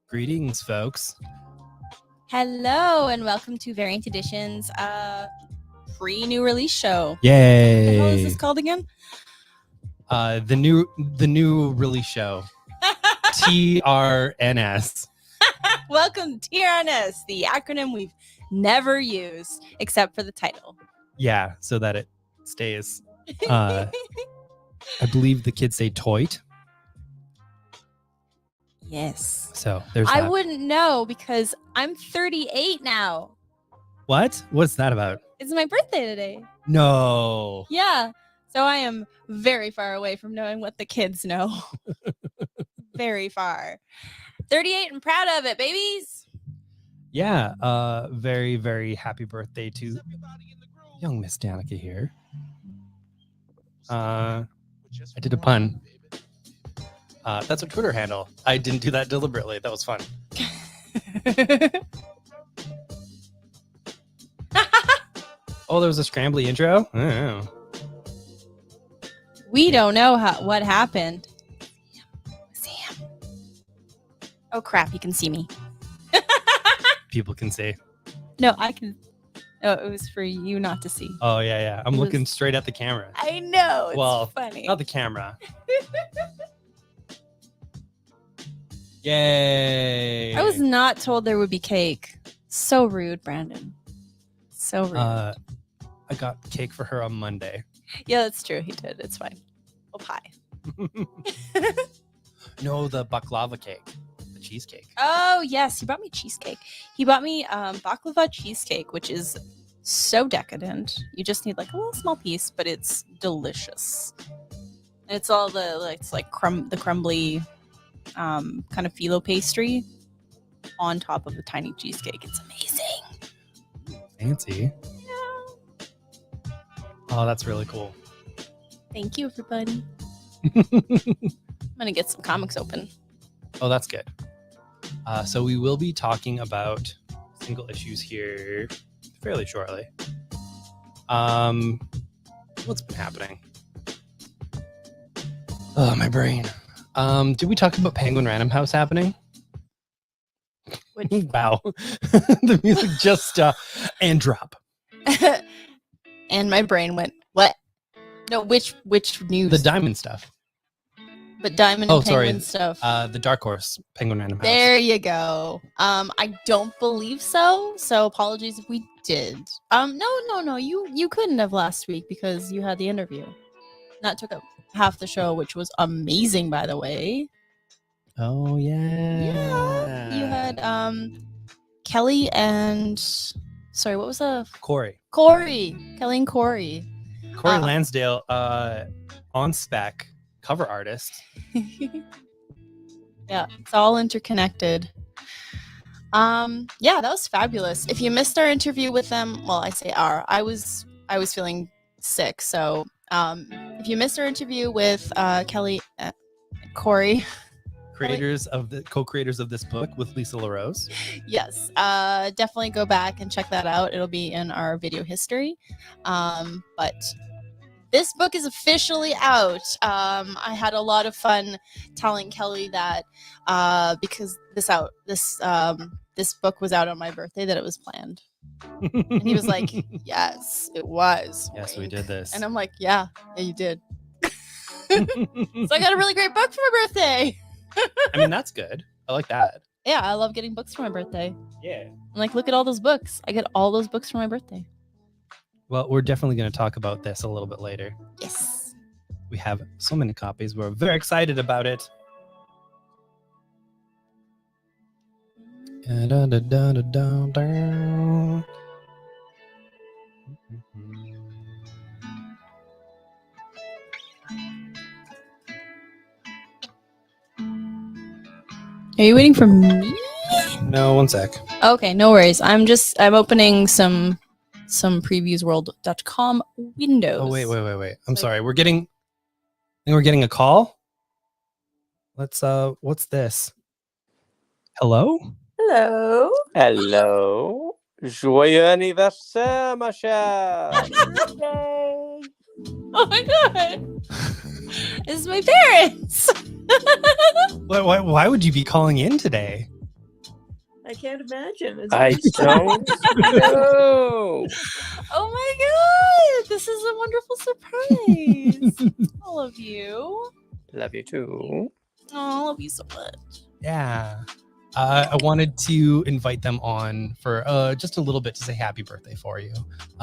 Greetings, folks. Hello, and welcome to Variant Edition's pre-new release show. Yay! What the hell is this called again? The new release show. TNRS. Welcome to TNRS, the acronym we've never used except for the title. Yeah, so that it stays. I believe the kids say toit. Yes. So there's I that. wouldn't know because I'm 38 now. What? What's that about? It's my birthday today. No. Yeah. So I am very far away from knowing what the kids know. Very far. 38 and proud of it, babies. Yeah. Very, very happy birthday to young Miss Danica here. I did a pun. That's a Twitter handle. I didn't do that deliberately. That was fun. Oh, there was a scrambly intro? I don't know. We don't know what happened. Sam. Oh, crap. You can see me. People can see. No, I can. Oh, it was for you not to see. Oh, yeah. I'm looking straight at the camera. I know. It's funny. Not the camera. Yay. I was not told there would be cake. So rude, Brandon. So rude. I got cake for her on Monday. Yeah, that's true. He did. It's fine. Oh, pie. No, the baklava cake. The cheesecake. Oh, yes. He brought me cheesecake. He bought me baklava cheesecake, which is so decadent. You just need like a little small piece, but it's delicious. And it's all the crumbly kind of phyllo pastry on top of the tiny cheesecake. It's amazing. Fancy. Yeah. Oh, that's really cool. Thank you, everybody. I'm gonna get some comics open. Oh, that's good. So we will be talking about single issues here fairly shortly. What's been happening? Oh, my brain. Did we talk about Penguin Random House happening? Wow. The music just and drop. And my brain went, what? No, which news? The Diamond stuff. But Diamond and Penguin stuff. The Dark Horse Penguin Random House. There you go. I don't believe so. So apologies if we did. No. You couldn't have last week because you had the interview. That took up half the show, which was amazing, by the way. Oh yeah. You had Kelly and what was the Corey? Kelly and Corey. Corey Lansdale, on spec cover artist. Yeah, it's all interconnected. Yeah, that was fabulous. If you missed our interview with them, well, I say I was feeling sick, so if you missed our interview with Kelly and Corey, co-creators of this book with Lisa LaRose. Yes, definitely go back and check that out. It'll be in our video history. But this book is officially out. I had a lot of fun telling Kelly that because this book was out on my birthday, that it was planned. And he was like, yes, it was. Yes, we did this. And I'm like, yeah, you did. So I got a really great book for my birthday. I mean, that's good. I like that. Yeah, I love getting books for my birthday. Yeah. I'm like, look at all those books. I get all those books for my birthday. Well, we're definitely going to talk about this a little bit later. Yes. We have so many copies. We're very excited about it. Are you waiting for me? No, one sec. Okay, no worries. I'm opening some previewsworld.com windows. Oh, wait. I'm sorry. I think we're getting a call. Let's what's this? Hello? Hello. Hello. Joyeux anniversaire, ma chère. Yay. Oh my god. This is my parents. Why would you be calling in today? I can't imagine. It's I don't know. Oh my god. This is a wonderful surprise. All of you. Love you too. Oh, I love you so much. Yeah. I wanted to invite them on for just a little bit to say happy birthday for you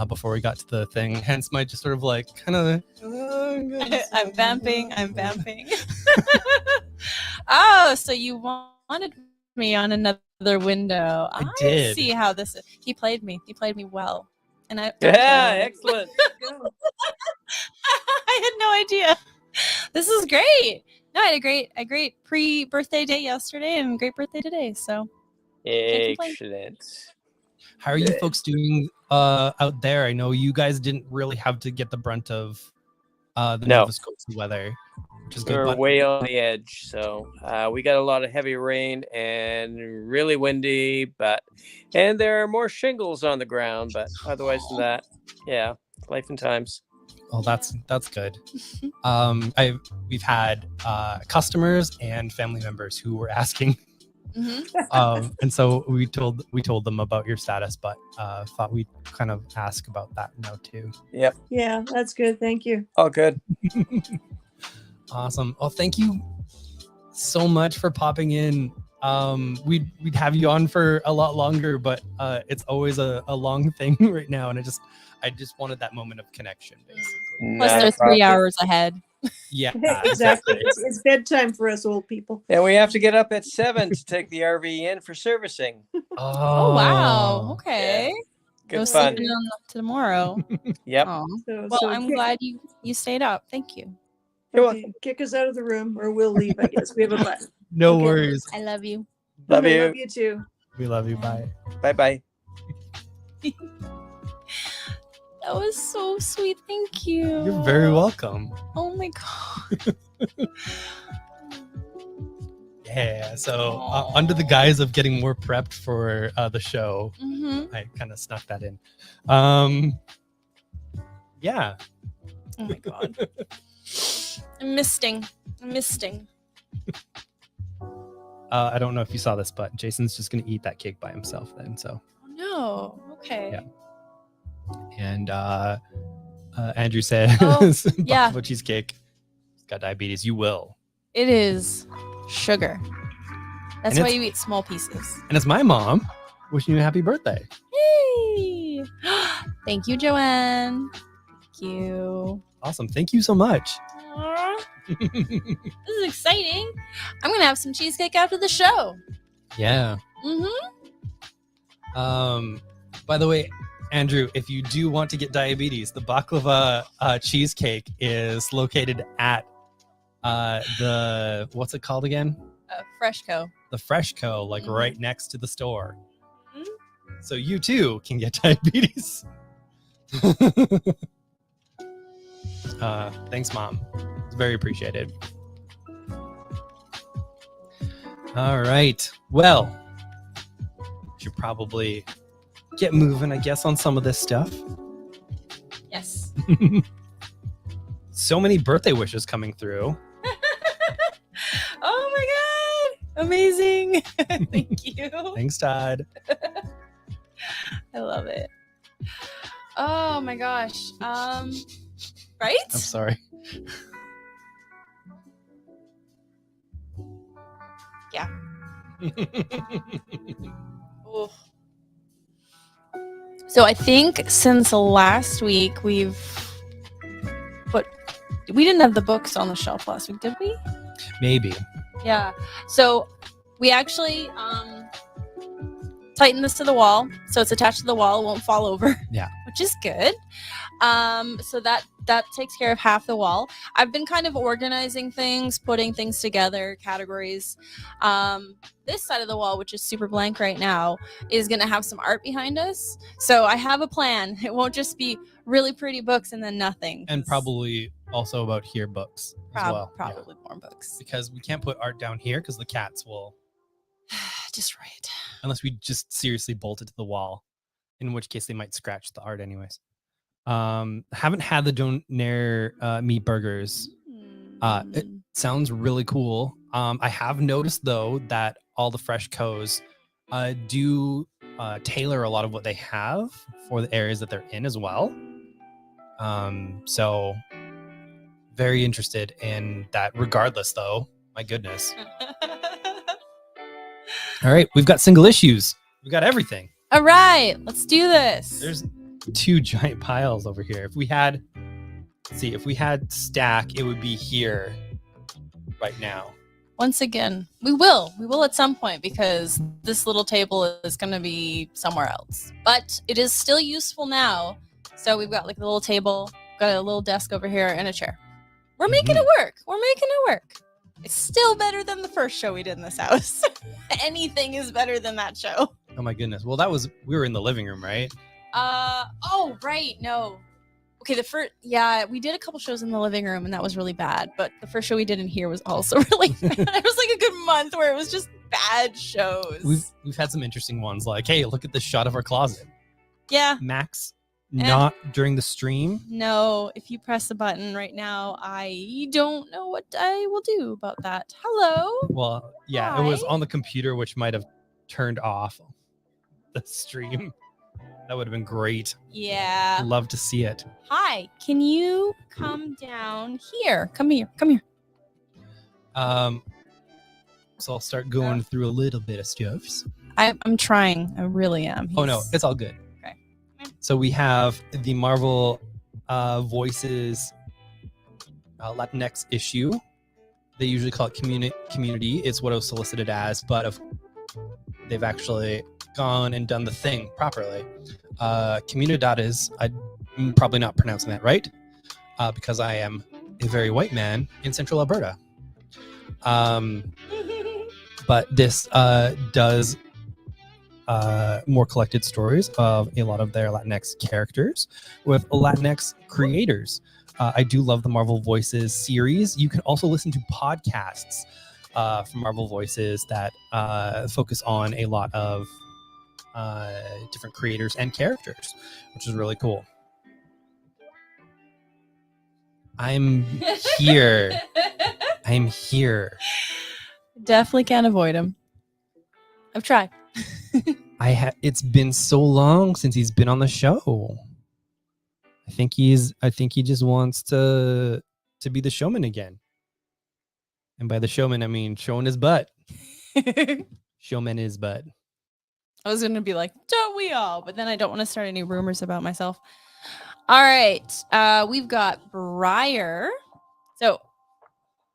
before we got to the thing. Hence my just sort of like kind of. I'm vamping. Oh, so you wanted me on another window. I did. see how this is. He played me well. And I Yeah, excellent. Go. I had no idea. This is great. No, I had a great pre-birthday day yesterday and a great birthday today. So Excellent. How are you folks doing out there? I know you guys didn't really have to get the brunt of the Nova Scotia weather, which is good. We're But way on the edge, so we got a lot of heavy rain and really windy, and there are more shingles on the ground, but otherwise than that, yeah, life and times. well, that's good. We've had customers and family members who were asking, and so we told them about your status, but thought we'd kind of ask about that now too. Yep. Yeah, that's good. Thank you. All good. Awesome. Well, thank you so much for popping in. We'd have you on for a lot longer, but it's always a long thing right now, and I just wanted that moment of connection, basically. plus they're 3 hours ahead. Yeah, Exactly. It's bedtime for us old people. And we have to get up at 7 to take the RV in for servicing. Oh wow. Okay. Good Go fun. sleeping on tomorrow. Yep. Oh. So, Well, so I'm glad you stayed up. Thank you. You're okay, kick us out of the room or we'll leave, I guess. We have a button. No Okay. worries. I love you. Love I you. love you too. We love you. Bye. Bye-bye. That was so sweet. Thank you. You're very welcome. Oh my god. Yeah. So under the guise of getting more prepped for the show, Mm-hmm. I kind of snuck that in. Yeah. Oh my god. I'm misting. I don't know if you saw this, but Jason's just gonna eat that cake by himself then. So. Oh no. Okay. Yeah. And Andrew says, yeah. buffalo cheesecake. He's got diabetes. You will. It is sugar. That's And why it's- you eat small pieces. And it's my mom wishing you a happy birthday. Yay! Thank you, Joanne. Thank you. Awesome. Thank you so much. Aw, this is exciting. I'm gonna have some cheesecake after the show. Yeah. Mm-hmm. By the way, Andrew, if you do want to get diabetes, the baklava cheesecake is located at the what's it called again? Freshco. The Freshco, like Mhm. right next to the store. Mhm. So you too can get diabetes. Thanks, Mom. It's very appreciated. All right. Well, should probably get moving, I guess, on some of this stuff. Yes. So many birthday wishes coming through. Oh my god! Amazing. Thank you. Thanks, Todd. I love it. Oh my gosh. Right? I'm sorry. Yeah. Oof. So I think since last week we didn't have the books on the shelf last week, did we? Maybe. Yeah. So we actually tightened this to the wall, so it's attached to the wall, it won't fall over. Yeah. Which is good. So that takes care of half the wall. I've been kind of organizing things, putting things together, categories. This side of the wall, which is super blank right now, is going to have some art behind us. So I have a plan. It won't just be really pretty books and then nothing. And probably also about here books as well. Probably more books. Because we can't put art down here because the cats will Destroy it. Unless we just seriously bolt it to the wall, in which case they might scratch the art anyways. Haven't had the donair meat burgers. It sounds really cool. I have noticed though that all the fresh co's do tailor a lot of what they have for the areas that they're in as well. So very interested in that regardless though. My goodness. All right, we've got single issues. We've got everything. All right, let's do this. There's 2 giant piles over here. If we had stack, it would be here right now. Once again, we will at some point because this little table is going to be somewhere else. But it is still useful now. So we've got like a little table, got a little desk over here and a chair. We're making it work. It's still better than the first show we did in this house. Anything is better than that show. Oh my goodness. Well, we were in the living room, right? Oh, right. No. Okay, we did a couple shows in the living room and that was really bad. But the first show we did in here was also really bad. It was like a good month where it was just bad shows. We've had some interesting ones like, hey, look at this shot of our closet. Yeah. Max, not during the stream. No, if you press the button right now, I don't know what I will do about that. Hello. Well, yeah, Hi. It was on the computer, which might have turned off the stream. That would have been great. Yeah. Love to see it. Hi, can you come down here? Come here. So I'll start going through a little bit of stuffs. I'm trying. I really am. Oh no, it's all good. Okay. So we have the Marvel Voices Latinx issue. They usually call it community. It's what it was solicited as, but they've actually gone and done the thing properly. Comunidades, I'm probably not pronouncing that right, because I am a very white man in central Alberta. But this does more collected stories of a lot of their Latinx characters with Latinx creators. I do love the Marvel Voices series. You can also listen to podcasts from Marvel Voices that focus on a lot of different creators and characters, which is really cool. I'm here. Definitely can't avoid him. I've tried. It's been so long since he's been on the show. I think he just wants to be the showman again. And by the showman, I mean showing his butt. Showman his butt. I was going to be like, don't we all? But then I don't want to start any rumors about myself. All right. We've got Briar. So,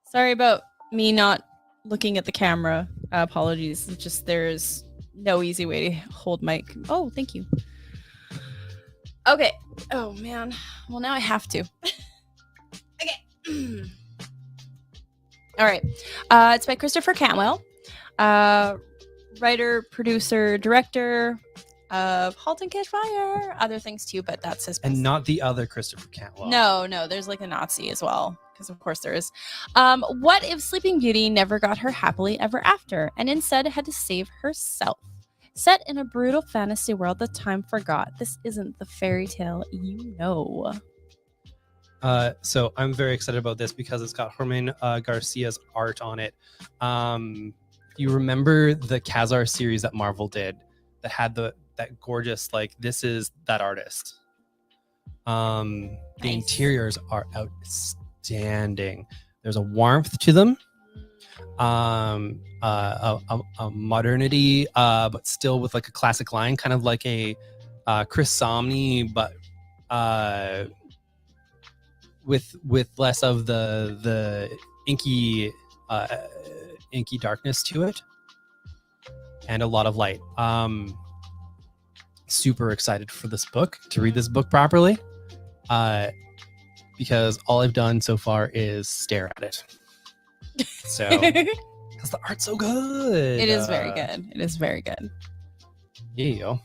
sorry about me not looking at the camera. Apologies. It's just there's no easy way to hold mic. Oh, thank you. Okay. Oh, man. Well, now I have to. Okay. All right. It's by Christopher Cantwell. Writer, producer, director of *Halt and Catch Fire*, other things too, but that's his best. And not the other Christopher Cantwell. No, there's like a Nazi as well, because of course there is. What if Sleeping Beauty never got her happily ever after, and instead had to save herself? Set in a brutal fantasy world that time forgot, this isn't the fairy tale you know. So I'm very excited about this because it's got Herman Garcia's art on it. You remember the Khazar series that Marvel did that had that gorgeous, like, this is that artist. The interiors are outstanding. There's a warmth to them. a modernity, but still with like a classic line, kind of like a Chris Somney, but with less of the inky inky darkness to it, and a lot of light. Super excited for this book, to read this book properly, because all I've done so far is stare at it. So, because the art's so good. It is very good. It is very good. Yeah. You go.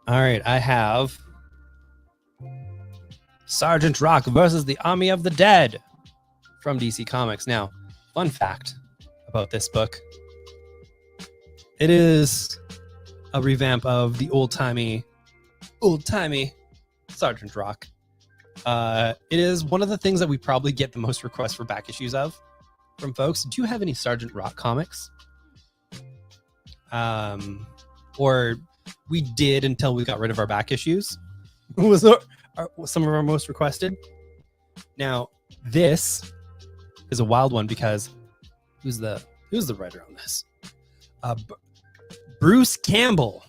All right, I have Sergeant Rock versus the Army of the Dead from DC Comics. Now, fun fact about this book. It is a revamp of the old-timey Sergeant Rock. It is one of the things that we probably get the most requests for back issues of from folks. Do you have any Sergeant Rock comics? Or we did until we got rid of our back issues. Was some of our most requested. Now, this is a wild one because who's the writer on this? Bruce Campbell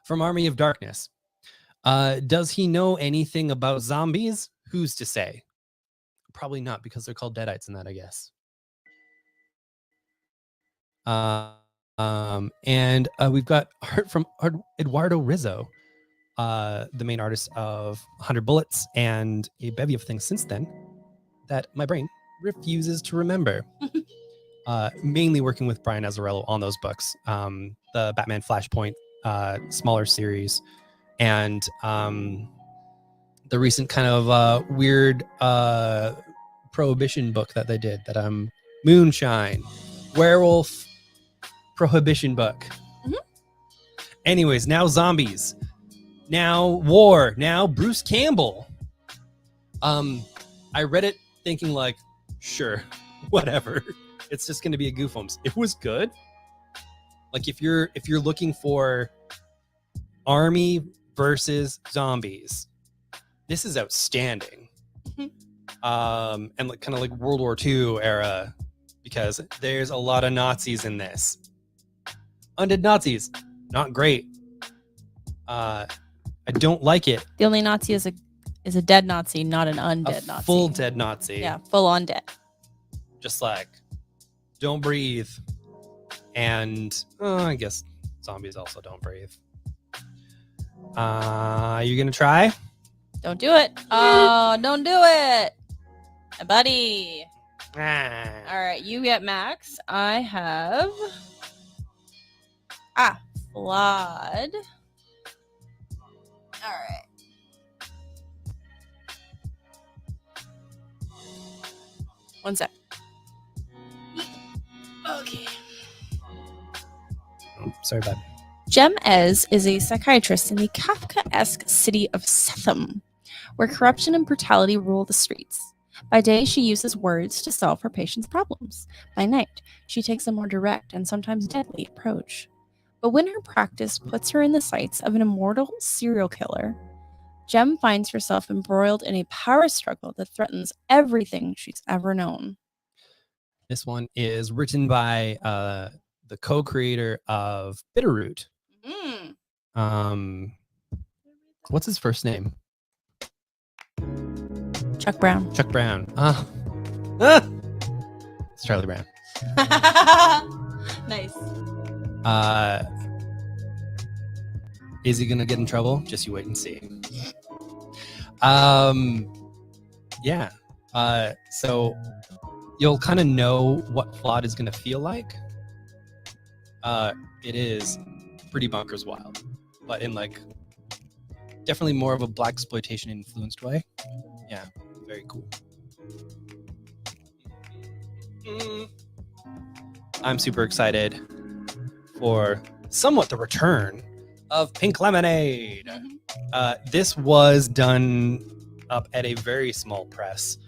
from Army of Darkness. Does he know anything about zombies? Who's to say? Probably not, because they're called deadites in that, I guess. And we've got art from Eduardo Rizzo, the main artist of 100 Bullets and a bevy of things since then that my brain refuses to remember. Mainly working with Brian Azzarello on those books, the Batman Flashpoint smaller series, and the recent kind of weird prohibition book that they did, that Moonshine werewolf prohibition book. Mm-hmm. Anyways, now zombies, now war, now Bruce Campbell. I read it thinking like, sure, whatever. It's just going to be a goofums. It was good. Like if you're looking for army versus zombies, this is outstanding. And like kind of like World War II era, because there's a lot of Nazis in this. Undead Nazis, not great. I don't like it. The only Nazi is a dead Nazi, not an undead Nazi. Full dead Nazi. Yeah, full on dead. Just like, don't breathe. And I guess zombies also don't breathe. You gonna try? Don't do it. Oh, don't do it. Buddy. All right, you get Max. I have Flawed. All right. One sec. Okay. Oh, sorry, bud. Jem Ez is a psychiatrist in the Kafkaesque city of Setham, where corruption and brutality rule the streets. By day, she uses words to solve her patients' problems. By night, she takes a more direct and sometimes deadly approach. But when her practice puts her in the sights of an immortal serial killer, Jem finds herself embroiled in a power struggle that threatens everything she's ever known. This one is written by the co-creator of Bitterroot. What's his first name? Chuck Brown. Chuck Brown. It's Charlie Brown. Nice. Is he gonna get in trouble? Just you wait and see. Yeah. So you'll kind of know what Flawed is gonna feel like. It is pretty bonkers wild, but in like definitely more of a blaxploitation influenced way. Yeah, very cool. I'm super excited for somewhat the return of Pink Lemonade. This was done up at a very small press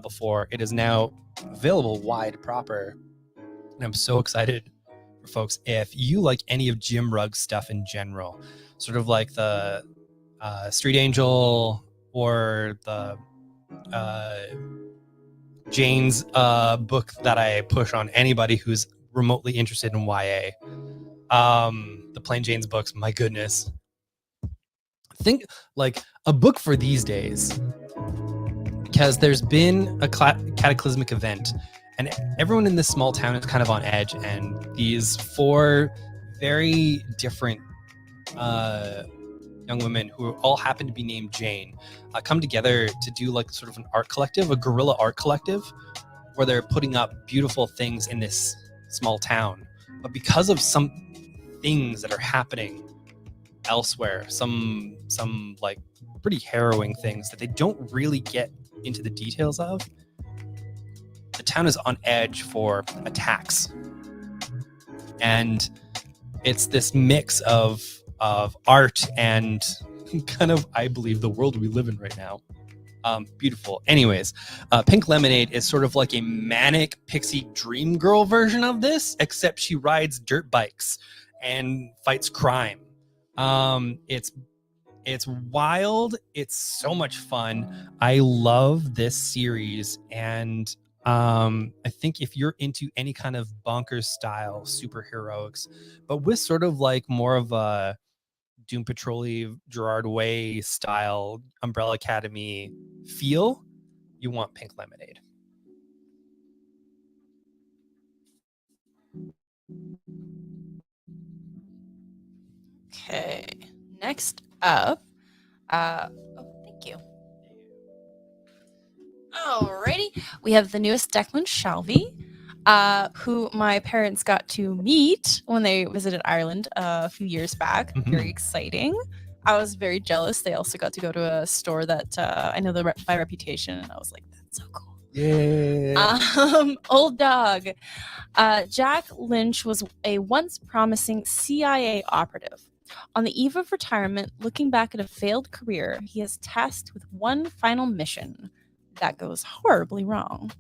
before. It is now available wide proper, and I'm so excited for folks. If you like any of Jim Rugg's stuff in general, sort of like the Street Angel or the Jane's book that I push on anybody who's remotely interested in YA. The Plain Jane's books, my goodness. Think like a book for these days, because there's been a cataclysmic event and everyone in this small town is kind of on edge, and these 4 very different young women who all happen to be named Jane come together to do like sort of an art collective, a guerrilla art collective, where they're putting up beautiful things in this small town. But because of some things that are happening elsewhere, some like pretty harrowing things that they don't really get into the details of, the town is on edge for attacks. And it's this mix of art and kind of, I believe, the world we live in right now. Beautiful. Anyways, Pink Lemonade is sort of like a manic pixie dream girl version of this, except she rides dirt bikes and fights crime. It's wild. It's so much fun. I love this series, and I think if you're into any kind of bonkers style superheroics, but with sort of like more of a Doom Patrol-y, Gerard Way style Umbrella Academy feel, you want Pink Lemonade. Okay, next up, thank you. Alrighty, we have the newest Declan Shalvey, who my parents got to meet when they visited Ireland a few years back. Very exciting. I was very jealous. They also got to go to a store that I know by reputation, and I was like, that's so cool. Yeah. Old Dog. Jack Lynch was a once promising CIA operative. On the eve of retirement, looking back at a failed career, he is tasked with one final mission that goes horribly wrong.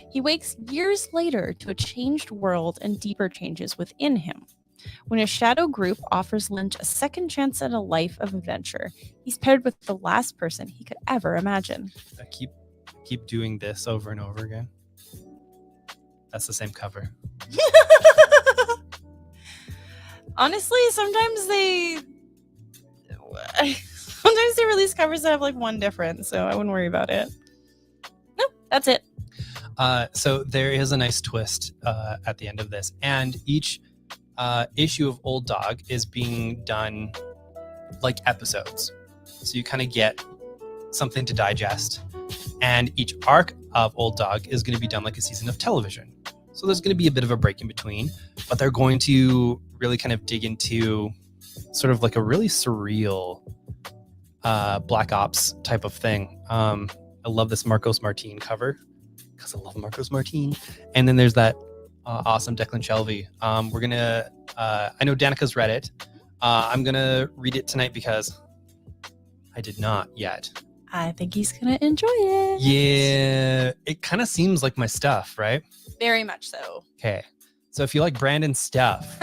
He wakes years later to a changed world and deeper changes within him. When a shadow group offers Lynch a second chance at a life of adventure, he's paired with the last person he could ever imagine. I keep doing this over and over again. That's the same cover. Honestly, sometimes they release covers that have like one difference, so I wouldn't worry about it. Nope, that's it. So there is a nice twist at the end of this, and each issue of Old Dog is being done like episodes, so you kind of get something to digest, and each arc of Old Dog is going to be done like a season of television. So there's going to be a bit of a break in between, but they're going to really kind of dig into sort of like a really surreal Black Ops type of thing. I love this Marcos Martin cover because I love Marcos Martin. And then there's that awesome Declan Shalvey. We're going to, I know Danica's read it. I'm going to read it tonight because I did not yet. I think he's going to enjoy it. Yeah, it kind of seems like my stuff, right? Very much so. Okay. So if you like Brandon's stuff.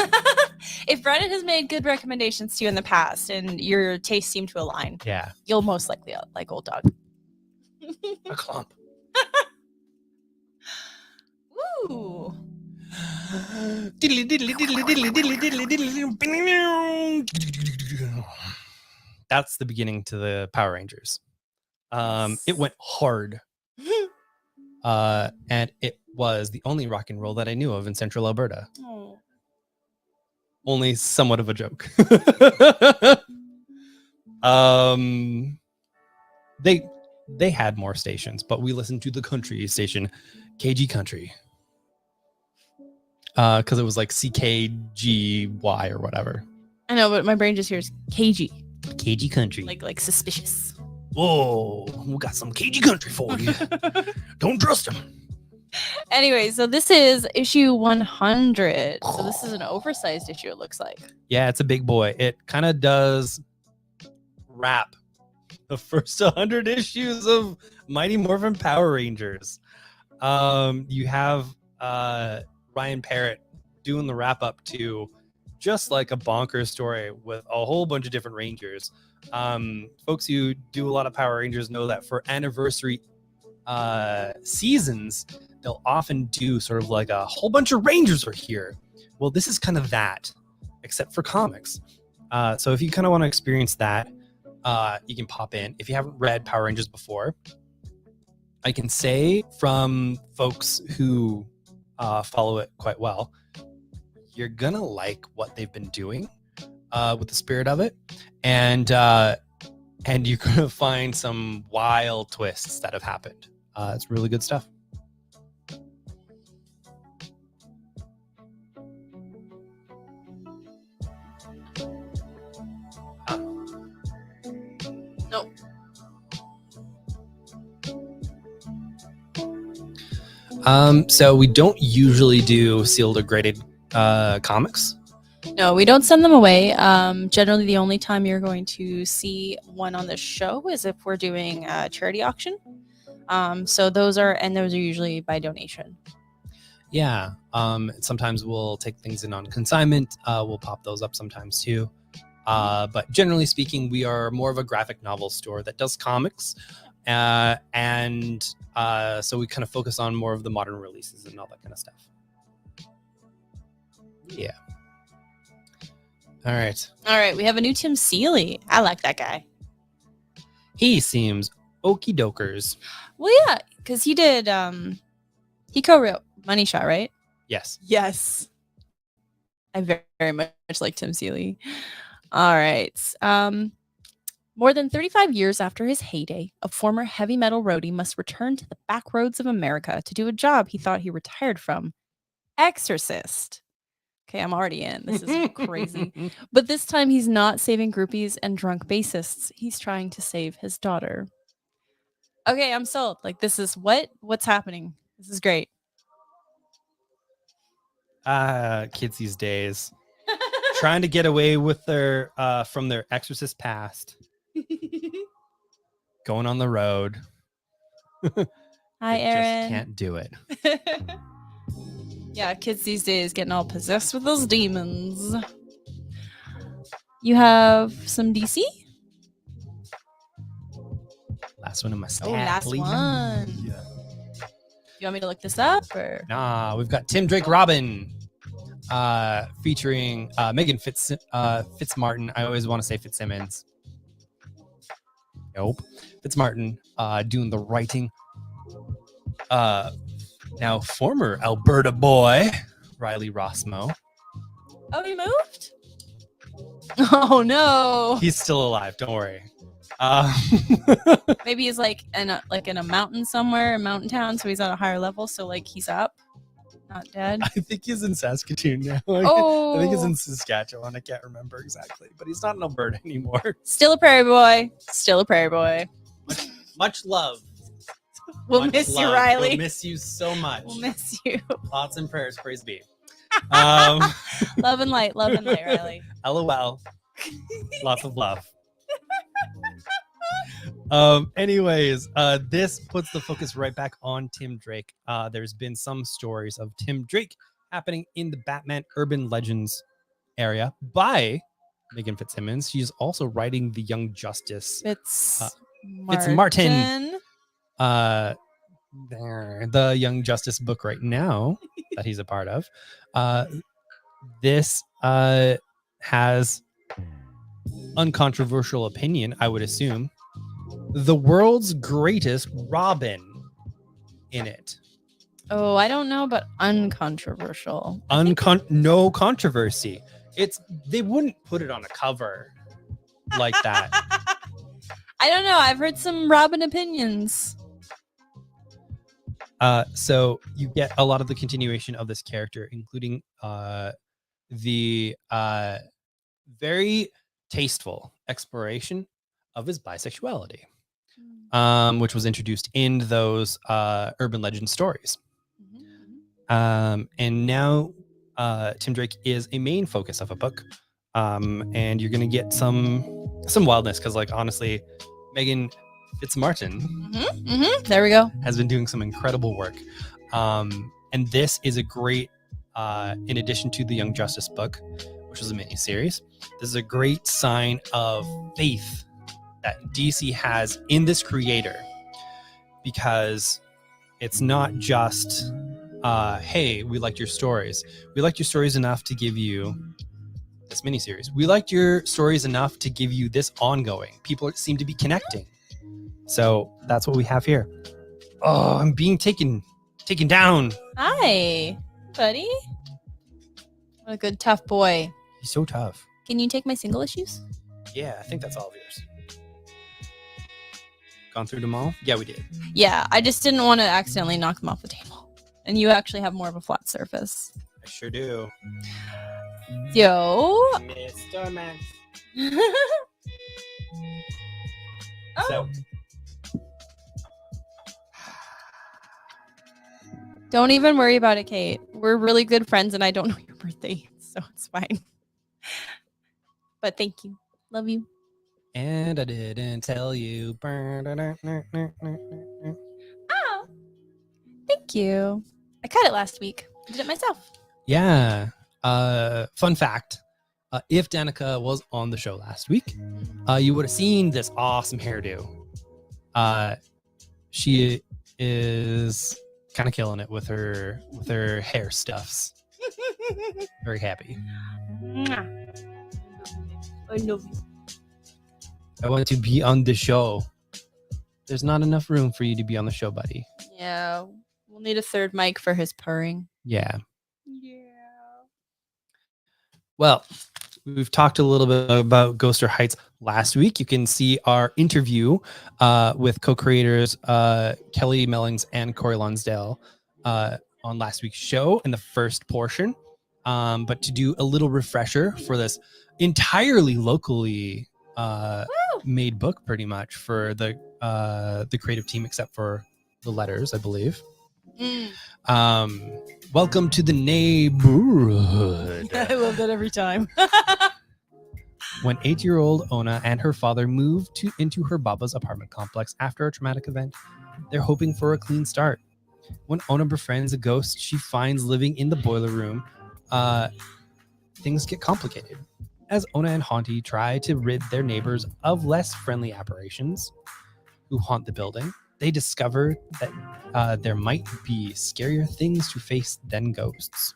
If Brandon has made good recommendations to you in the past and your tastes seem to align, Yeah, you'll most likely like Old Dog. a clump. Woo! That's the beginning to the Power Rangers. It went hard. And it was the only rock and roll that I knew of in central Alberta. Oh. Only somewhat of a joke. They had more stations, but we listened to the country station, KG Country. Because it was like CKGY or whatever. I know, but my brain just hears KG. KG Country. Like suspicious. Whoa, we got some KG Country for you. Don't trust him. Anyway, so this is issue 100. So this is an oversized issue, it looks like. Yeah, it's a big boy. It kind of does wrap the first 100 issues of Mighty Morphin Power Rangers. You have Ryan Parrott doing the wrap up to just like a bonkers story with a whole bunch of different Rangers. Folks who do a lot of Power Rangers know that for anniversary seasons, they'll often do sort of like a whole bunch of Rangers are here. Well, this is kind of that, except for comics. So if you kind of want to experience that, you can pop in. If you haven't read Power Rangers before, I can say from folks who follow it quite well, you're gonna like what they've been doing with the spirit of it, and you're gonna find some wild twists that have happened. It's really good stuff. Nope. So we don't usually do sealed or graded comics. No, we don't send them away. Generally, the only time you're going to see one on the show is if we're doing a charity auction. So those are usually by donation. Yeah. Sometimes we'll take things in on consignment. We'll pop those up sometimes too. But generally speaking, we are more of a graphic novel store that does comics. So we kind of focus on more of the modern releases and all that kind of stuff. Yeah. All right. We have a new Tim Seeley. I like that guy. He seems okie dokers. Well, yeah, because he did. He co-wrote Money Shot, right? Yes. Yes. I very, very much like Tim Seeley. All right. More than 35 years after his heyday, a former heavy metal roadie must return to the back roads of America to do a job he thought he retired from. Exorcist. Okay, I'm already in. This is crazy. But this time he's not saving groupies and drunk bassists. He's trying to save his daughter. Okay, I'm sold. Like, this is what's happening. This is great. Kids these days trying to get away with their from their exorcist past. Going on the road. Hi, Aaron. Just can't do it. Yeah, kids these days getting all possessed with those demons. You have some DC? Last one in my stack. Oh, last please. one. Yeah. You want me to look this up or? Nah, we've got Tim Drake Robin featuring Megan Fitzmartin. I always want to say Fitzsimmons. Nope. Fitzmartin doing the writing. Now, former Alberta boy, Riley Rossmo. Oh, he moved? Oh, no. He's still alive. Don't worry. Maybe he's like in a mountain somewhere, a mountain town, so he's at a higher level, so like he's up, not dead. I think he's in Saskatoon now. Oh. I think he's in Saskatchewan. I can't remember exactly, but he's not in Alberta anymore. Still a prairie boy. Still a prairie boy. Much love. We'll Much miss you, love. Riley. We'll miss you so much. We'll miss you. Thoughts and prayers, praise be. Love and light, Riley. LOL. Lots of love. Anyways, this puts the focus right back on Tim Drake. There's been some stories of Tim Drake happening in the Batman Urban Legends area by Megan Fitzsimmons. She's also writing the Young Justice. Fitzmartin. The Young Justice book right now that he's a part of. This has uncontroversial opinion, I would assume. The world's greatest Robin in it. Oh, I don't know about uncontroversial. No controversy. They wouldn't put it on a cover like that. I don't know. I've heard some Robin opinions. So you get a lot of the continuation of this character, including the very tasteful exploration of his bisexuality, which was introduced in those urban legend stories. And now Tim Drake is a main focus of a book, and you're gonna get some wildness because, like, honestly, Megan Fitzmartin there we go, has been doing some incredible work, and this is a great in addition to the Young Justice book, which was a mini-series. This is a great sign of faith that DC has in this creator, because it's not just, hey, we liked your stories. We liked your stories enough to give you this miniseries. We liked your stories enough to give you this ongoing. People seem to be connecting. So that's what we have here. Oh, I'm being taken down. Hi, buddy. What a good tough boy. He's so tough. Can you take my single issues? Yeah, I think that's all of yours. Gone through them all? Yeah, we did. Yeah, I just didn't want to accidentally knock them off the table. And you actually have more of a flat surface. I sure do. Yo. Mr. Max. Oh. So, Don't even worry about it, Kate. We're really good friends and I don't know your birthday, so it's fine. But thank you. Love you. and I didn't tell you. Oh, thank you. I cut it last week. I did it myself. Yeah. Fun fact. If Danica was on the show last week, you would have seen this awesome hairdo. She is kind of killing it with her hair stuffs. Very happy. I love you. I want to be on the show. There's not enough room for you to be on the show, buddy. Yeah, we'll need a third mic for his purring. Yeah. Yeah. Well, we've talked a little bit about Ghoster Heights last week. You can see our interview with co-creators Kelly Mellings and Corey Lonsdale on last week's show in the first portion. But to do a little refresher for this entirely locally made book, pretty much for the creative team, except for the letters, I believe. Welcome to the neighborhood. I love that every time. When 8-year-old Ona and her father move into her Baba's apartment complex after a traumatic event, they're hoping for a clean start. When Ona befriends a ghost she finds living in the boiler room, things get complicated. As Ona and Haunty try to rid their neighbors of less friendly apparitions who haunt the building, they discover that there might be scarier things to face than ghosts.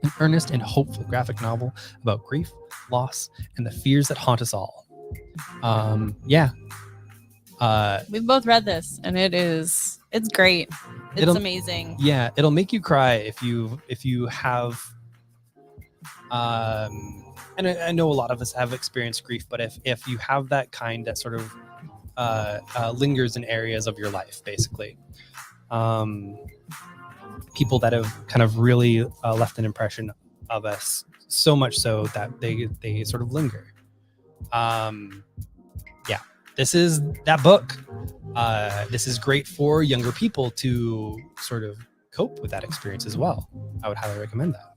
An earnest and hopeful graphic novel about grief, loss, and the fears that haunt us all. We've both read this, and it's great. It's amazing. Yeah, it'll make you cry if you have. And I know a lot of us have experienced grief, but if you have that kind that sort of lingers in areas of your life, basically. People that have kind of really left an impression of us, so much so that they sort of linger. This is that book. This is great for younger people to sort of cope with that experience as well. I would highly recommend that.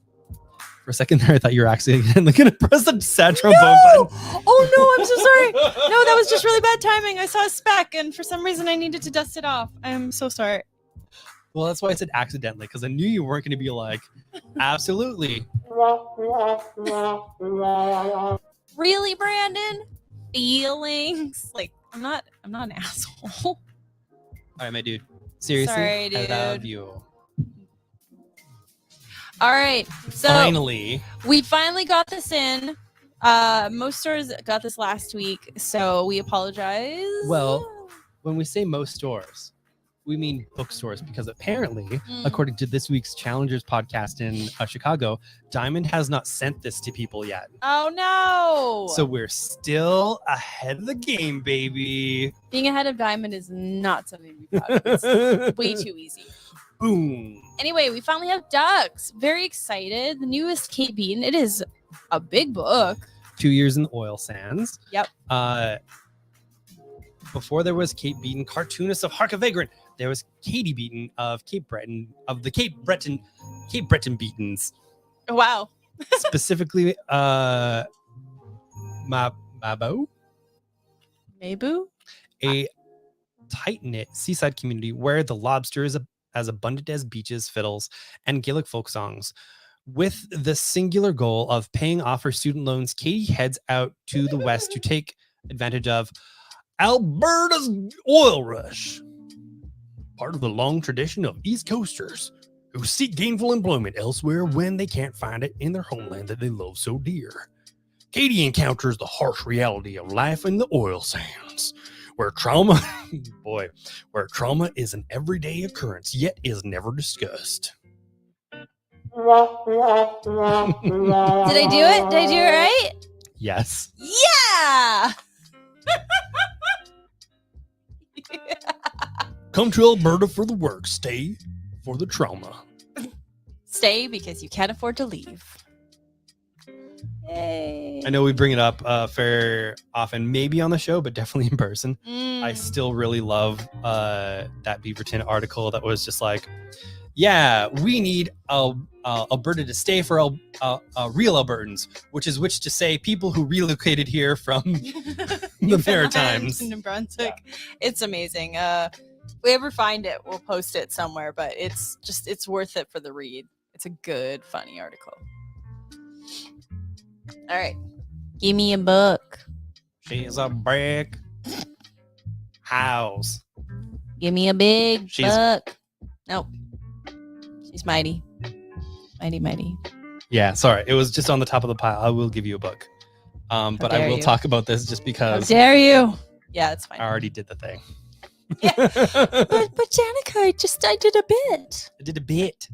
For a second there, I thought you were actually going to press the sad trombone button. Oh no, I'm so sorry. No, that was just really bad timing. I saw a speck, and for some reason I needed to dust it off. I'm so sorry. Well, that's why I said accidentally, because I knew you weren't going to be like, absolutely. Really, Brandon? Feelings? Like, I'm not an asshole. All right, my dude. Seriously, Sorry, dude. I love you. All right, so Finally. we finally got this in. Most stores got this last week, so we apologize. Well, when we say most stores, we mean bookstores, because apparently, according to this week's Challengers podcast in Chicago, Diamond has not sent this to people yet. Oh no! So we're still ahead of the game, baby. Being ahead of Diamond is not something we thought. It's way too easy. Boom. Anyway, we finally have Ducks. Very excited. The newest Kate Beaton. It is a big book. 2 years in the oil sands. Yep. Before there was Kate Beaton, cartoonist of Hark a Vagrant, there was Katie Beaton of Cape Breton, of the Cape Breton Beatons. Wow. Specifically, Mabo? Mabu? A tight-knit seaside community where the lobster is as abundant as beaches, fiddles, and Gaelic folk songs. With the singular goal of paying off her student loans, Katie heads out to the west to take advantage of Alberta's oil rush. part of the long tradition of East Coasters who seek gainful employment elsewhere when they can't find it in their homeland that they love so dear. Katie encounters the harsh reality of life in the oil sands, where trauma is an everyday occurrence, yet is never discussed. Did I do it? Did I do it right? Yes. Yeah! Come to Alberta for the work, stay for the trauma. Stay because you can't afford to leave. Yay. I know we bring it up fair often, maybe on the show, but definitely in person. I still really love that Beaverton article that was just like, yeah, we need Alberta to stay for real Albertans, which to say people who relocated here from the Maritimes. New Brunswick. Yeah. It's amazing. If we ever find it, we'll post it somewhere, but it's worth it for the read. It's a good, funny article. All right. Give me a book. She's a brick house. Give me a big book. Nope. She's mighty. Mighty. Yeah, sorry. It was just on the top of the pile. I will give you a book. But I will talk about this just because. How dare you? Yeah, it's fine. I already did the thing. Yeah. but Janica, I did a bit. I did a bit.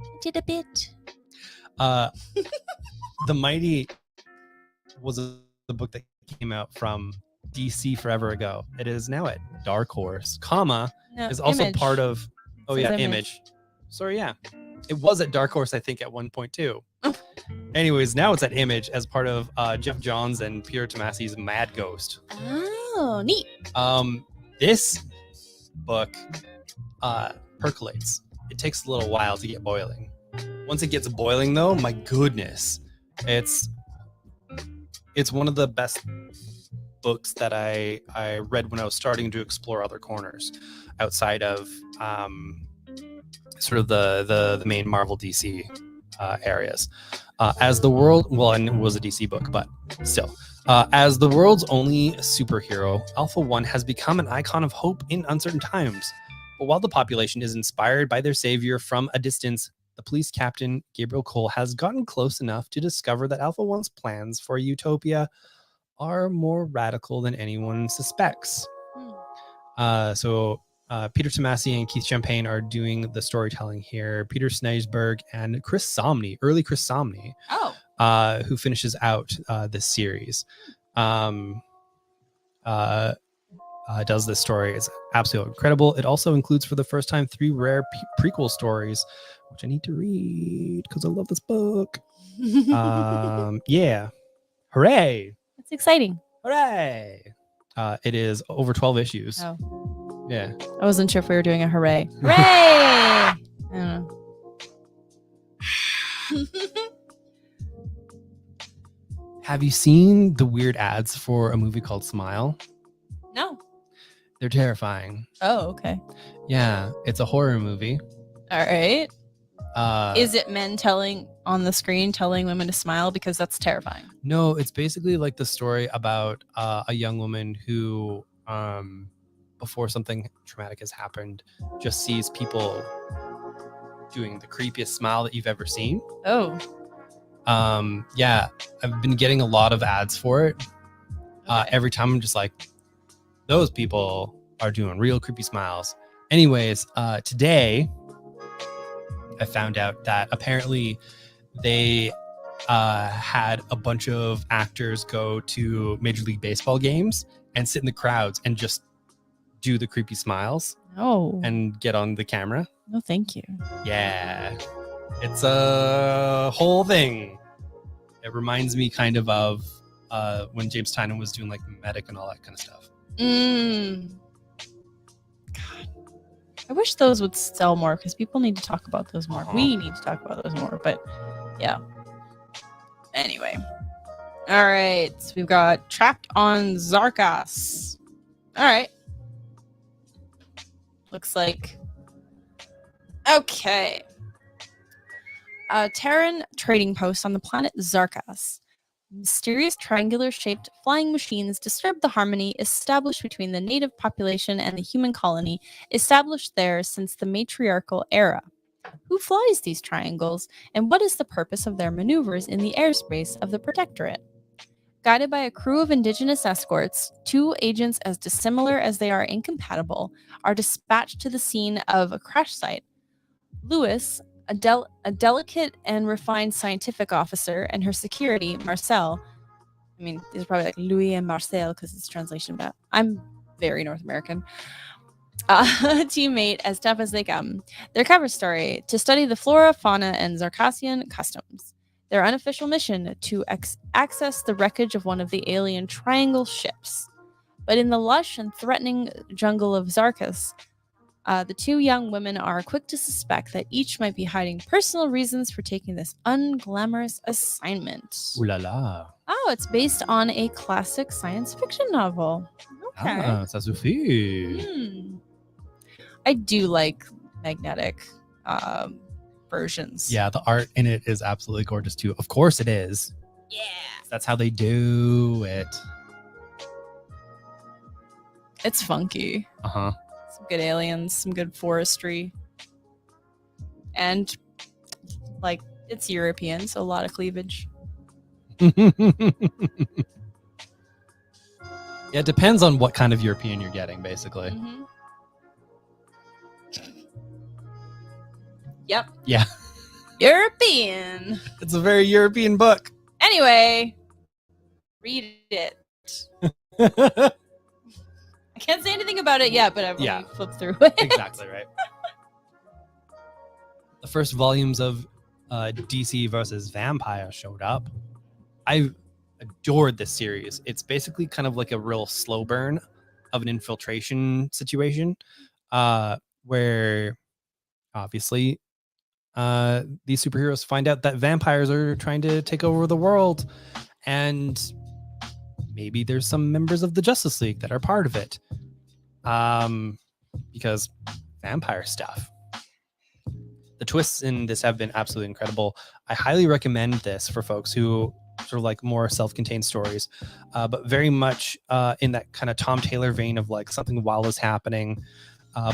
The Mighty was a book that came out from DC forever ago. It is now at Dark Horse, is also Image. part of Image. Sorry, yeah. It was at Dark Horse, I think, at one point too. Anyways, now it's at Image as part of Jeff Johns and Peter Tomasi's Mad Ghost. Oh, neat. This book percolates. It takes a little while to get boiling. Once it gets boiling, though, my goodness, it's one of the best books that I read when I was starting to explore other corners outside of sort of the main Marvel DC areas. As the world, and it was a DC book, but still. As the world's only superhero, Alpha One has become an icon of hope in uncertain times. But while the population is inspired by their savior from a distance, the police captain, Gabriel Cole, has gotten close enough to discover that Alpha One's plans for utopia are more radical than anyone suspects. So Peter Tomasi and Keith Champagne are doing the storytelling here. Peter Sneisberg and Chris Somney, who finishes out this series, does this story. It's absolutely incredible. It also includes, for the first time, 3 rare prequel stories, which I need to read because I love this book. Yeah. Hooray. That's exciting. Hooray. It is over 12 issues. Oh. Yeah. I wasn't sure if we were doing a hooray. Hooray! I don't know. Have you seen the weird ads for a movie called Smile? No. They're terrifying. Oh, okay. Yeah, it's a horror movie. All right. Is it men telling women to smile? Because that's terrifying. No, it's basically like the story about a young woman who, before something traumatic has happened, just sees people doing the creepiest smile that you've ever seen. Oh. Yeah, I've been getting a lot of ads for it. Every time I'm just like, those people are doing real creepy smiles. Anyways, today I found out that apparently they had a bunch of actors go to Major League Baseball games and sit in the crowds and just do the creepy smiles. Oh. And get on the camera. No, thank you. Yeah. It's a whole thing. It reminds me kind of when James Tynion was doing like Medic and all that kind of stuff. God. I wish those would sell more because people need to talk about those more. We need to talk about those more, but yeah. Anyway. All right. So we've got Trapped on Zarkas. All right. Looks like. Okay. Terran trading post on the planet Zarkas. Mysterious triangular-shaped flying machines disturb the harmony established between the native population and the human colony established there since the matriarchal era. Who flies these triangles, and what is the purpose of their maneuvers in the airspace of the Protectorate? Guided by a crew of indigenous escorts, two agents as dissimilar as they are incompatible are dispatched to the scene of a crash site. Lewis, a delicate and refined scientific officer, and her security, Marcel. I mean, these are probably like Louis and Marcel because it's translation, but I'm very North American. Teammate as tough as they come. Their cover story, to study the flora, fauna, and Zarcassian customs. Their unofficial mission, to access the wreckage of one of the alien triangle ships. But in the lush and threatening jungle of Zarkas, the two young women are quick to suspect that each might be hiding personal reasons for taking this unglamorous assignment. Ooh la la. Oh, it's based on a classic science fiction novel. Okay. Ah, ça suffit. I do like magnetic versions. Yeah, the art in it is absolutely gorgeous too. Of course it is. Yeah. That's how they do it. It's funky. Uh-huh. Some good aliens, some good forestry. And like it's European, so a lot of cleavage. Yeah, it depends on what kind of European you're getting, basically. Mm-hmm. Yep. Yeah. European. It's a very European book. Anyway, read it. I can't say anything about it yet, but I've only flipped through it. Exactly right. The first volumes of DC versus Vampire showed up. I adored this series. It's basically kind of like a real slow burn of an infiltration situation, where obviously these superheroes find out that vampires are trying to take over the world, and maybe there's some members of the Justice League that are part of it, because vampire stuff. The twists in this have been absolutely incredible. I highly recommend this for folks who sort of like more self-contained stories, but very much in that kind of Tom Taylor vein of like something wild is happening,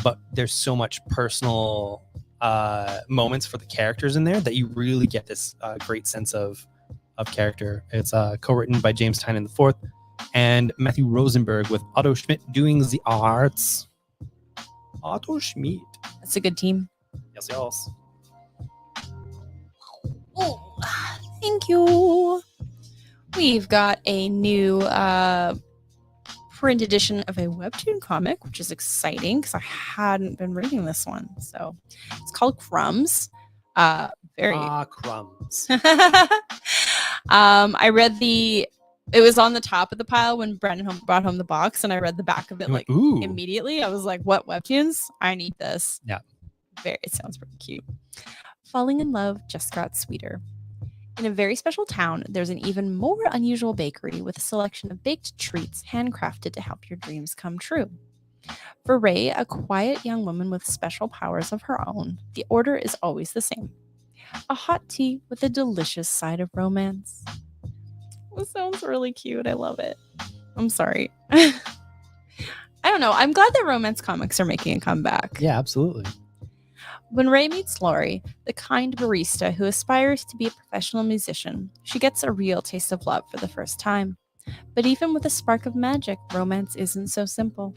but there's so much personal moments for the characters in there that you really get this great sense of character. It's co-written by James Tynion IV and Matthew Rosenberg, with Otto Schmidt doing the arts. Otto Schmidt. That's a good team. Yes, yes. Oh, thank you. We've got a new print edition of a webtoon comic, which is exciting because I hadn't been reading this one. So it's called Crumbs. Crumbs. I read it was on the top of the pile when Brendan brought home the box, and I read the back of it like Ooh. immediately. I was like, what webtoons? I need this. Yeah. It sounds pretty cute. Falling in love just got sweeter. In a very special town, there's an even more unusual bakery with a selection of baked treats handcrafted to help your dreams come true. For Ray, a quiet young woman with special powers of her own, the order is always the same. A hot tea with a delicious side of romance. This sounds really cute. I love it. I'm sorry. I don't know. I'm glad that romance comics are making a comeback. Yeah, absolutely. When Ray meets Lori, the kind barista who aspires to be a professional musician, she gets a real taste of love for the first time. But even with a spark of magic, romance isn't so simple.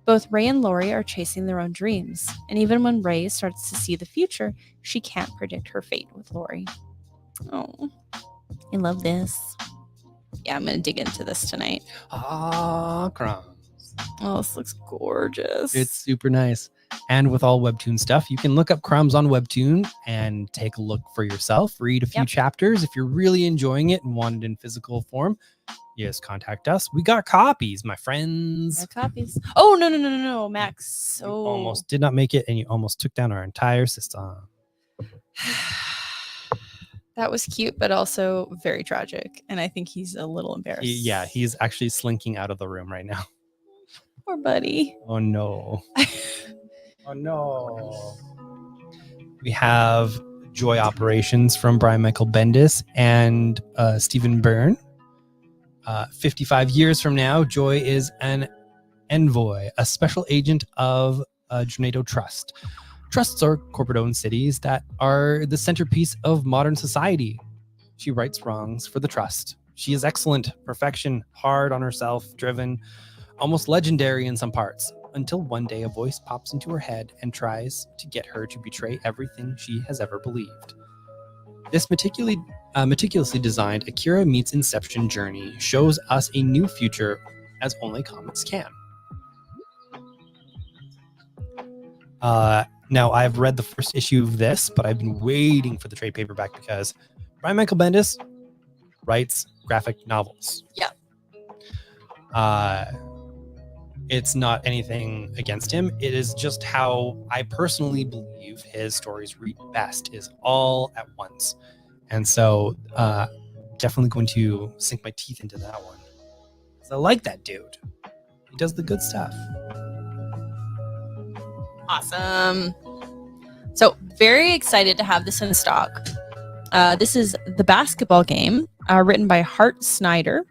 Both Ray and Lori are chasing their own dreams, and even when Ray starts to see the future, she can't predict her fate with Lori. Oh, I love this. Yeah, I'm going to dig into this tonight. Crumbs. Oh, this looks gorgeous. It's super nice. And with all Webtoon stuff, you can look up Crumbs on Webtoon and take a look for yourself. Read a few chapters. If you're really enjoying it and want it in physical form, yes, contact us. We got copies, my friends. Copies. Oh, no, Max. You almost did not make it, and you almost took down our entire system. That was cute, but also very tragic. And I think he's a little embarrassed. He's actually slinking out of the room right now. Poor buddy. Oh, no. Oh, no. We have Joy Operations from Brian Michael Bendis and Stephen Byrne 55 years from now, Joy is an envoy, a special agent of Jornado Trust. Trusts are corporate-owned cities that are the centerpiece of modern society. She rights wrongs for the trust. She is excellent, perfection, hard on herself, driven, almost legendary in some parts, until one day a voice pops into her head and tries to get her to betray everything she has ever believed. This meticulously designed Akira meets Inception journey shows us a new future as only comics can. Now, I've read the first issue of this, but I've been waiting for the trade paperback because Brian Michael Bendis writes graphic novels. Yeah. It's not anything against him. It is just how I personally believe his stories read best, is all at once. And so definitely going to sink my teeth into that one. I like that dude. He does the good stuff. Awesome. So very excited to have this in stock. This is The Basketball Game, written by Hart Snyder.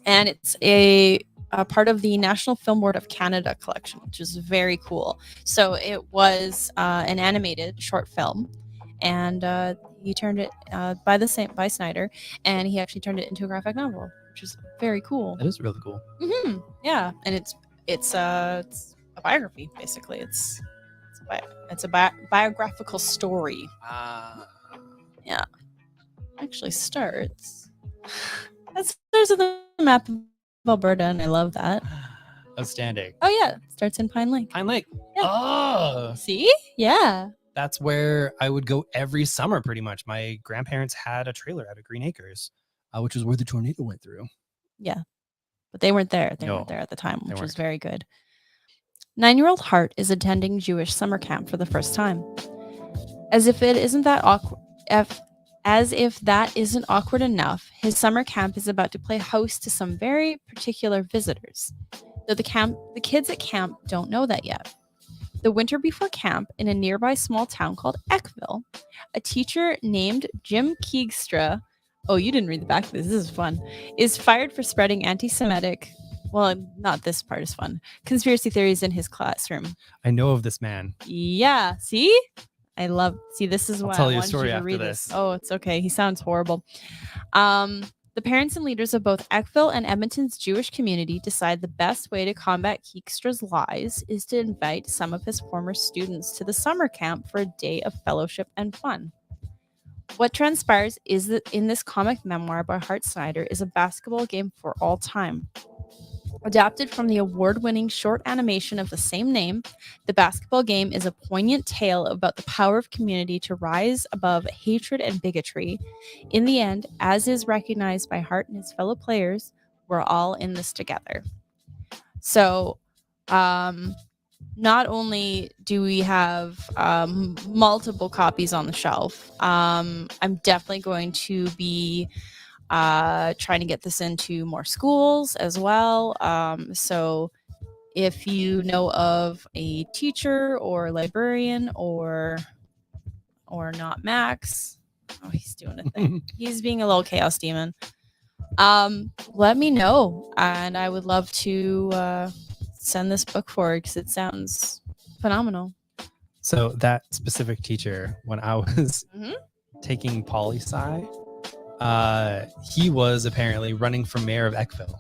And it's a part of the National Film Board of Canada collection, which is very cool. So it was an animated short film, and he turned it by Snyder, and he actually turned it into a graphic novel, which is very cool. That is really cool. Mm-hmm. Yeah, and it's a biography, basically. It's a biographical story. Yeah, actually starts. There's the map of Alberta, and I love that. Outstanding. Oh yeah, it starts in Pine Lake. Pine Lake. Yeah. Oh, See? Yeah. that's where I would go every summer. Pretty much, my grandparents had a trailer out of Green Acres, which is where the tornado went through. Yeah, but they weren't there. They No, weren't there at the time, they which was weren't. very good. 9-year-old Hart is attending Jewish summer camp for the first time. As if that isn't awkward enough, his summer camp is about to play host to some very particular visitors. Though the kids at camp don't know that yet. The winter before camp, in a nearby small town called Eckville, a teacher named Jim Keegstra, oh, you didn't read the back of this is fun, is fired for spreading anti-Semitic, well, not this part is fun, conspiracy theories in his classroom. I know of this man. Yeah, see? This is why I'll tell I you a wanted story you to after read this. Oh, it's okay. He sounds horrible. The parents and leaders of both Eckville and Edmonton's Jewish community decide the best way to combat Keekstra's lies is to invite some of his former students to the summer camp for a day of fellowship and fun. What transpires is that in this comic memoir by Hart Snyder is a basketball game for all time. Adapted from the award-winning short animation of the same name, The Basketball Game is a poignant tale about the power of community to rise above hatred and bigotry. In the end, as is recognized by Hart and his fellow players, we're all in this together. So, not only do we have multiple copies on the shelf, I'm definitely going to be trying to get this into more schools as well. So if you know of a teacher or librarian or not Max, oh, he's doing a thing. He's being a little chaos demon. Let me know, and I would love to send this book forward because it sounds phenomenal. So that specific teacher, when I was taking poli-sci, he was apparently running for mayor of Eckville.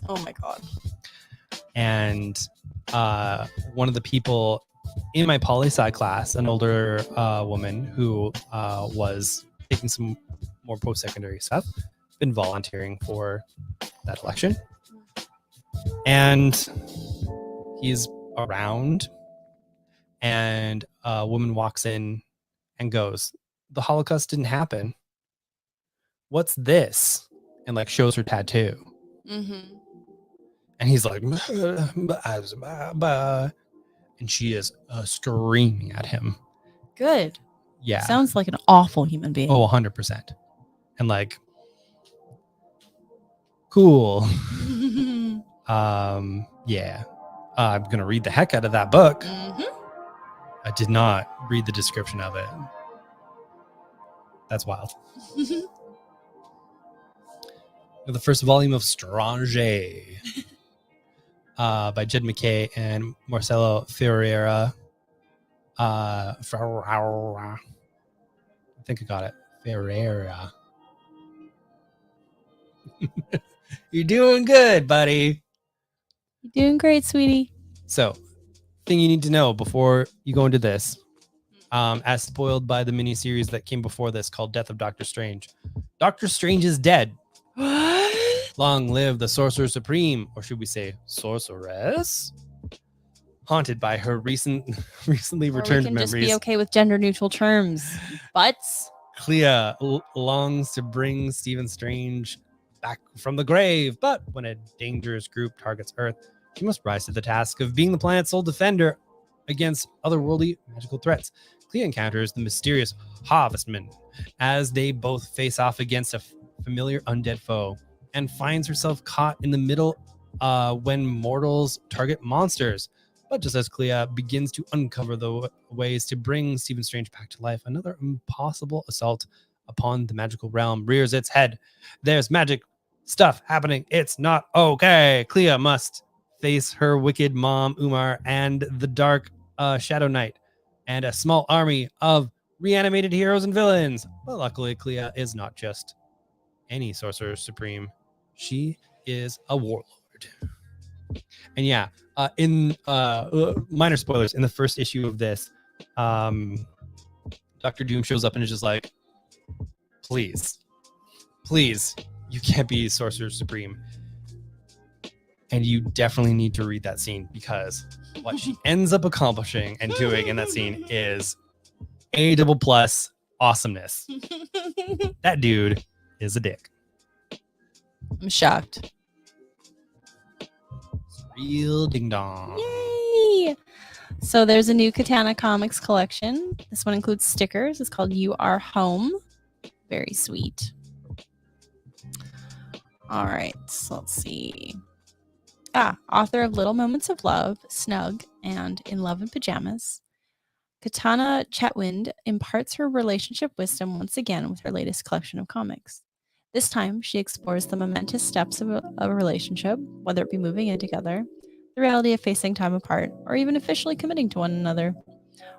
Oh my god. And one of the people in my poli-sci class, an older woman who was taking some more post-secondary stuff, been volunteering for that election. And he's around, and a woman walks in and goes, "The Holocaust didn't happen. What's this?" And like shows her tattoo. Mm-hmm. And he's like, and she is screaming at him. Good. Yeah. Sounds like an awful human being. Oh, 100%. And like, cool. Yeah. I'm going to read the heck out of that book. Mm-hmm. I did not read the description of it. That's wild. The first volume of Strange by Jed McKay and Marcelo Ferreira. I think I got it. Ferreira. You're doing good, buddy. You're doing great, sweetie. So, thing you need to know before you go into this, as spoiled by the miniseries that came before this called Death of Doctor Strange. Doctor Strange is dead. Long live the Sorcerer Supreme, or should we say Sorceress? Haunted by her recently returned we can memories. Just be okay with gender neutral terms. Butts. Clea longs to bring Stephen Strange back from the grave, but when a dangerous group targets Earth, she must rise to the task of being the planet's sole defender against otherworldly magical threats. Clea encounters the mysterious Harvestman as they both face off against a familiar undead foe, and finds herself caught in the middle when mortals target monsters. But just as Clea begins to uncover the ways to bring Stephen Strange back to life, another impossible assault upon the magical realm rears its head. There's magic stuff happening. It's not okay. Clea must face her wicked mom, Umar, and the dark Shadow Knight, and a small army of reanimated heroes and villains. But luckily, Clea is not just any Sorcerer Supreme. She is a warlord. And yeah, in minor spoilers, in the first issue of this, Dr. Doom shows up and is just like, please, you can't be Sorcerer Supreme. And you definitely need to read that scene, because what she ends up accomplishing and doing in that scene is A++ awesomeness. That dude is a dick. I'm shocked. Real ding dong. Yay! So there's a new Katana Comics collection. This one includes stickers. It's called You Are Home. Very sweet. All right, so let's see. Author of Little Moments of Love, Snug, and In Love in Pajamas, Katana Chetwynd imparts her relationship wisdom once again with her latest collection of comics. This time, she explores the momentous steps of a relationship, whether it be moving in together, the reality of facing time apart, or even officially committing to one another,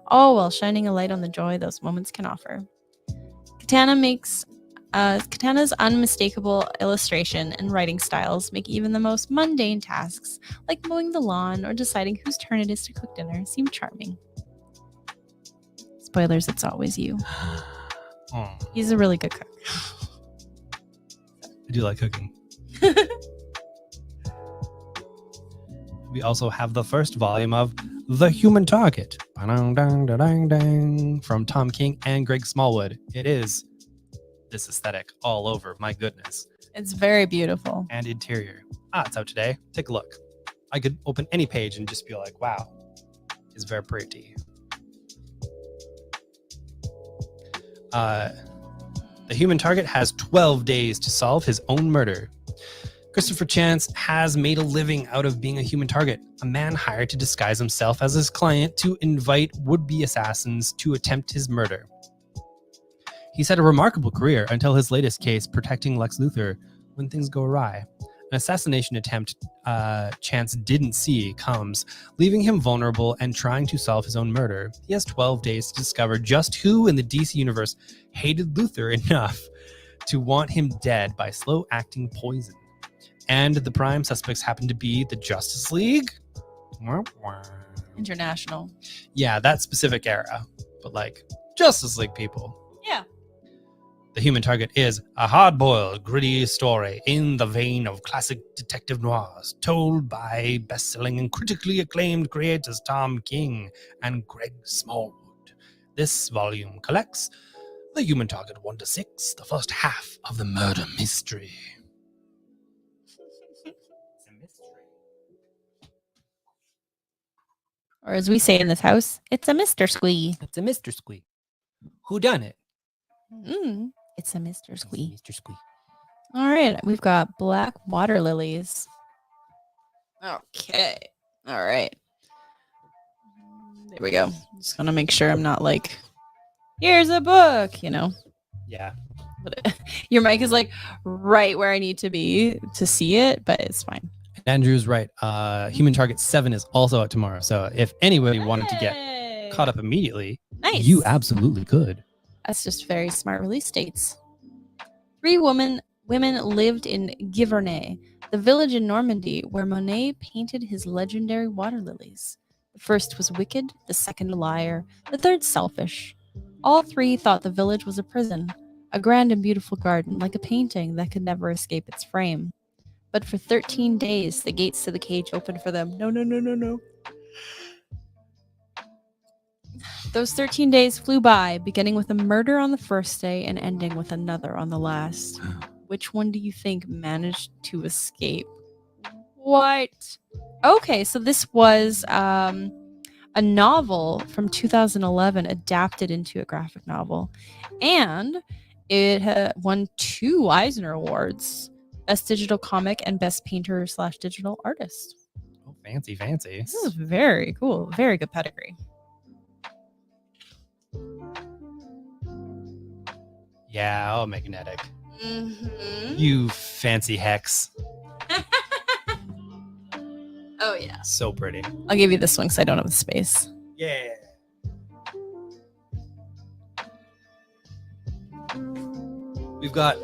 all while shining a light on the joy those moments can offer. Katana's unmistakable illustration and writing styles make even the most mundane tasks, like mowing the lawn or deciding whose turn it is to cook dinner, seem charming. Spoilers, it's always you. Oh, He's a really good cook. I do like cooking. We also have the first volume of The Human Target from Tom King and Greg Smallwood. It is this aesthetic all over, my goodness. It's very beautiful. And interior. It's out today. Take a look. I could open any page and just be like, wow, it's very pretty. The Human Target has 12 days to solve his own murder. Christopher Chance has made a living out of being a human target, a man hired to disguise himself as his client to invite would-be assassins to attempt his murder. He's had a remarkable career until his latest case, protecting Lex Luthor when things go awry. An assassination attempt Chance didn't see comes, leaving him vulnerable and trying to solve his own murder. He has 12 days to discover just who in the DC universe hated Luthor enough to want him dead by slow-acting poison. And the prime suspects happen to be the Justice League? International. Yeah, that specific era. But like, Justice League people. Yeah. The Human Target is a hard-boiled, gritty story in the vein of classic detective noirs, told by best-selling and critically acclaimed creators Tom King and Greg Smallwood. This volume collects The Human Target 1-6, the first half of the murder mystery. It's a mystery. Or as we say in this house, it's a Mr. Squee. It's a Mr. Squee. Who done it? It's a Mr. Squee. Mr. Squee. All right, we've got Black Water Lilies. Okay. All right. There we go. Just gonna make sure I'm not like, here's a book, you know. Yeah. But your mic is like right where I need to be to see it, but it's fine. Andrew's right. Human Target 7 is also out tomorrow. So if anybody wanted to get Hey. caught up immediately, Nice. you absolutely could. That's just very smart release dates. 3 women lived in Giverny, the village in Normandy where Monet painted his legendary water lilies. The first was wicked, the second a liar, the third selfish. All 3 thought the village was a prison, a grand and beautiful garden, like a painting that could never escape its frame. But for 13 days, the gates to the cage opened for them. No, no, no, no, no. Those 13 days flew by, beginning with a murder on the first day and ending with another on the last. Which one do you think managed to escape? What? Okay, so this was a novel from 2011 adapted into a graphic novel. And it won 2 Eisner Awards. Best Digital Comic and Best Painter/Digital Artist. Oh, fancy, fancy. This is very cool. Very good pedigree. Yeah, oh, magnetic. Mm-hmm. You fancy hex. Oh, yeah. So pretty. I'll give you this one because I don't have the space. Yeah. We've got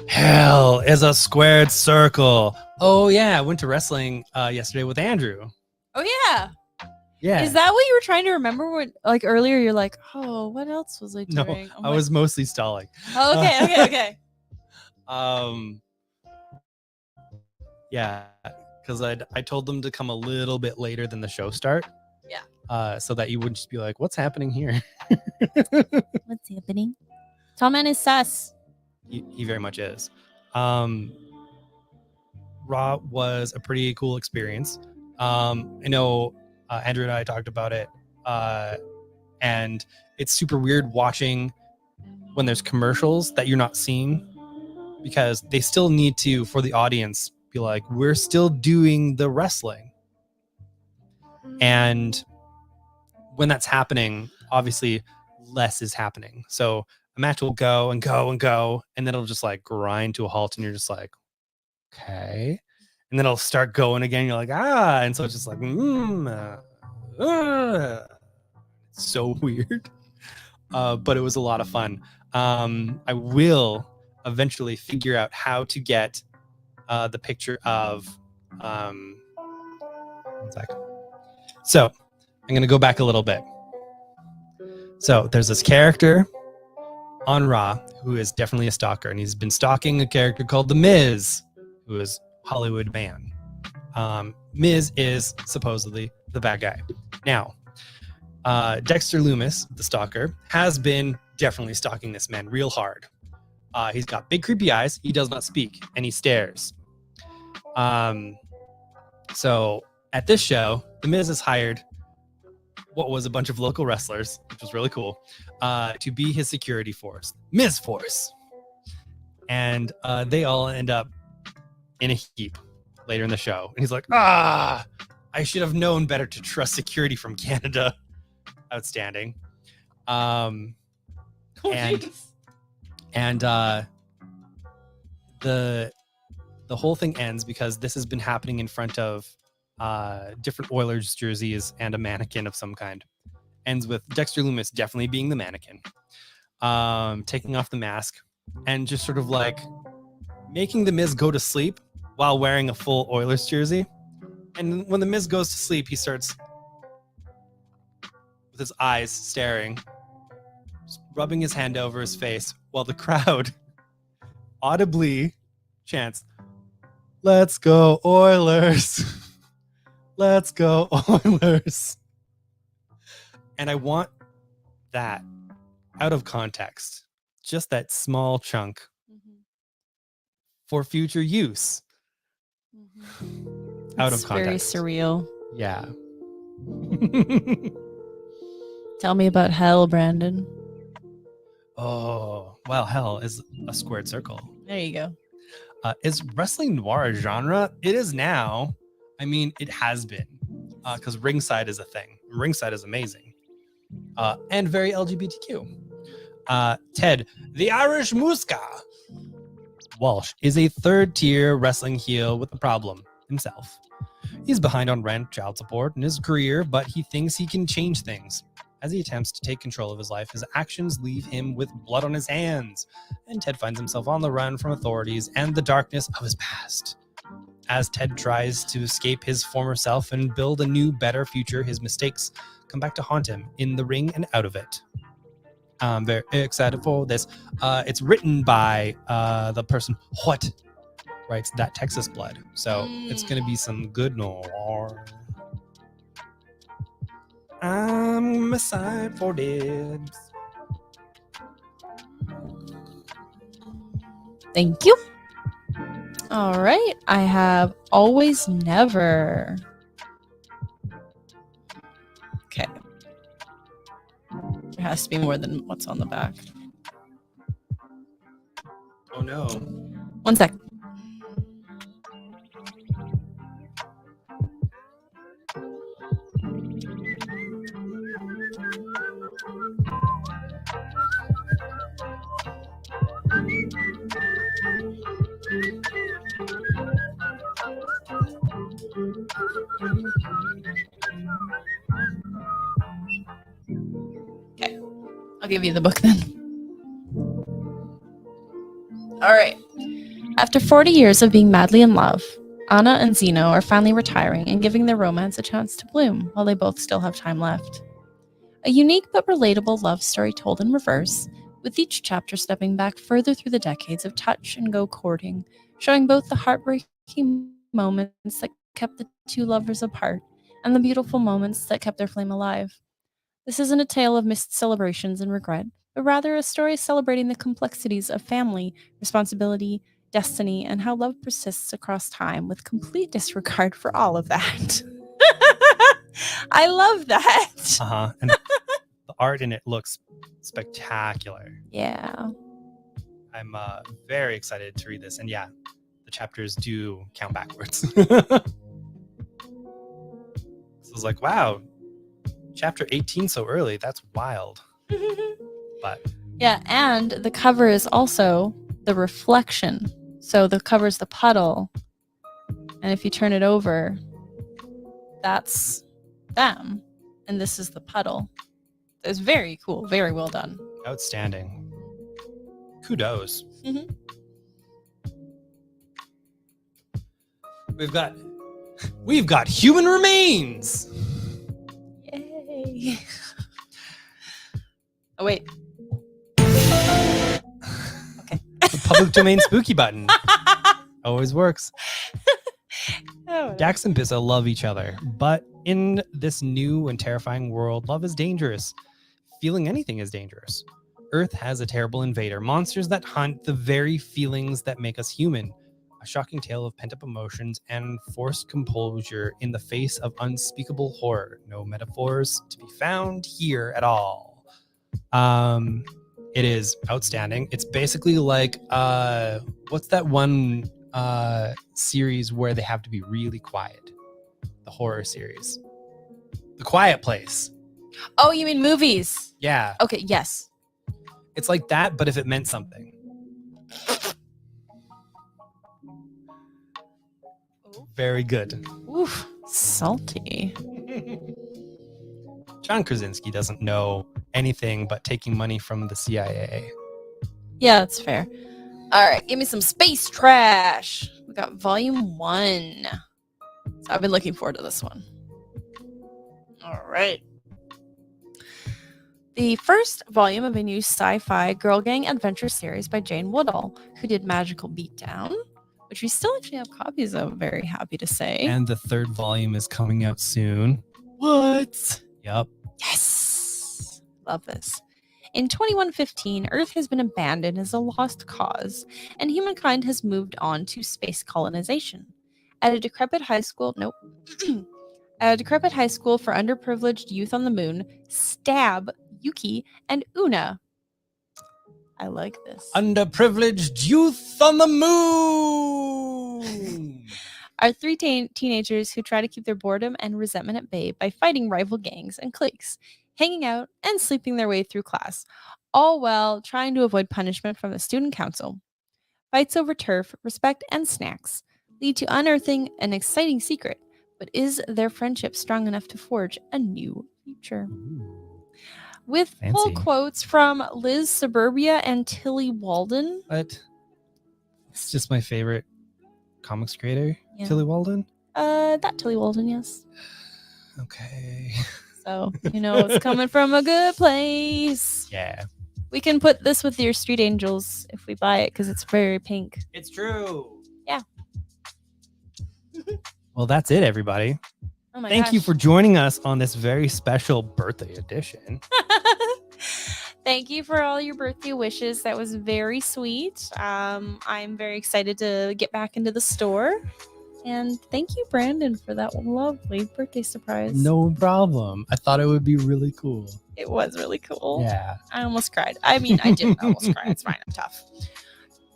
Hell is a squared circle. Oh, yeah. I went to wrestling yesterday with Andrew. Oh, yeah. Yeah. Is that what you were trying to remember? When, like earlier, you're like, oh, what else was I No, doing? I was mostly stalling. Oh, okay. Yeah, because I told them to come a little bit later than the show start. Yeah. So that you wouldn't just be like, what's happening here? What's happening? Tallman is sus. He very much is. Raw was a pretty cool experience. I know Andrew and I talked about it, and it's super weird watching when there's commercials that you're not seeing, because they still need to, for the audience, be like, we're still doing the wrestling. And when that's happening, obviously less is happening. So a match will go and go and go, and then it'll just like grind to a halt, and you're just like, okay. And then it'll start going again. You're like, ah. And so it's just like, it's so weird. But it was a lot of fun. I will eventually figure out how to get the picture of one second. So I'm going to go back a little bit. So there's this character on Raw who is definitely a stalker, and he's been stalking a character called The Miz, who is Hollywood man. Miz is supposedly the bad guy. Now, Dexter Loomis, the stalker, has been definitely stalking this man real hard. He's got big creepy eyes. He does not speak, and he stares. So at this show, The Miz has hired what was a bunch of local wrestlers, which was really cool, to be his security force, Miz Force. And they all end up in a heap later in the show. And he's like, I should have known better to trust security from Canada. Outstanding. The whole thing ends because this has been happening in front of different Oilers jerseys and a mannequin of some kind. Ends with Dexter Loomis definitely being the mannequin, taking off the mask and just sort of like making the Miz go to sleep while wearing a full Oilers jersey. And when the Miz goes to sleep, he starts with his eyes staring, just rubbing his hand over his face while the crowd audibly chants, "Let's go Oilers! Let's go Oilers!" And I want that out of context, just that small chunk for future use. Out of context. Very surreal. Yeah. Tell me about hell, Brandon. Oh, well, hell is a squared circle. There you go. Is wrestling noir a genre? It is now. I mean, it has been, because ringside is a thing. Ringside is amazing, and very LGBTQ. Ted, the Irish Muska. Walsh is a third-tier wrestling heel with a problem himself. He's behind on rent, child support, and his career, but he thinks he can change things. As he attempts to take control of his life, his actions leave him with blood on his hands, and Ted finds himself on the run from authorities and the darkness of his past. As Ted tries to escape his former self and build a new, better future, his mistakes come back to haunt him in the ring and out of it. I'm very excited for this. It's written by the person what writes That Texas Blood. So it's going to be some good noir. I'm excited for dibs. Thank you. All right. I have Always Never. Okay. There has to be more than what's on the back. Oh no. One sec. Okay. I'll give you the book then. All right. After 40 years of being madly in love, Anna and Zeno are finally retiring and giving their romance a chance to bloom while they both still have time left. A unique but relatable love story told in reverse, with each chapter stepping back further through the decades of touch and go courting, showing both the heartbreaking moments that kept the two lovers apart and the beautiful moments that kept their flame alive. This isn't a tale of missed celebrations and regret, but rather a story celebrating the complexities of family, responsibility, destiny, and how love persists across time with complete disregard for all of that. I love that. Uh-huh. And the art in it looks spectacular. Yeah. I'm very excited to read this. And yeah, the chapters do count backwards. So I was like, wow, chapter 18 so early. That's wild. But yeah, and the cover is also the reflection. So the cover is the puddle. And if you turn it over, that's them. And this is the puddle. It's very cool. Very well done. outstanding. Kudos. Mm-hmm. We've got human remains. Yay. Oh, wait. The public domain spooky button. Always works. Oh, Dax and Bissa love each other, but in this new and terrifying world, love is dangerous. Feeling anything is dangerous. Earth has a terrible invader, monsters that hunt the very feelings that make us human. A shocking tale of pent-up emotions and forced composure in the face of unspeakable horror. No metaphors to be found here at all. It is outstanding. It's basically like what's that one series where they have to be really quiet? The horror series. The Quiet Place. Oh, you mean movies? Yeah. Okay, yes. It's like that, but if it meant something. Very good. Oof, salty. John Krasinski doesn't know anything but taking money from the CIA. Yeah, that's fair. All right, give me some space trash. We got volume 1. So I've been looking forward to this one. All right. The first volume of a new sci-fi girl gang adventure series by Jane Woodall, who did Magical Beatdown, which we still actually have copies of, very happy to say. And the third volume is coming out soon. What? Yep. Yes! Love this. In 2115, Earth has been abandoned as a lost cause, and humankind has moved on to space colonization. At a decrepit high school, at a decrepit high school for underprivileged youth on the moon, Stab, Yuki, and Una. I like this. Underprivileged youth on the moon Are three teenagers who try to keep their boredom and resentment at bay by fighting rival gangs and cliques. hanging out, and sleeping their way through class, all while trying to avoid punishment from the student council. Fights over turf, respect, and snacks lead to unearthing an exciting secret, but is their friendship strong enough to forge a new future? Ooh, With pull fancy. quotes from Liz Suburbia and Tilly Walden. What? It's just my favorite comics creator, Yeah. Tilly Walden. That Tilly Walden, yes. Okay. So, it's coming from a good place. Yeah. We can put this with your Street Angels if we buy it because it's very pink. It's true. Yeah. Well, that's it, everybody. Oh my Thank you gosh. for joining us on this very special birthday edition. Thank you for all your birthday wishes. That was very sweet. I'm very excited to get back into the store. And thank you, Brandon, for that lovely birthday surprise. No problem. I thought it would be really cool. It was really cool. Yeah. I almost cried. I mean, I didn't almost cry. It's fine. I'm tough.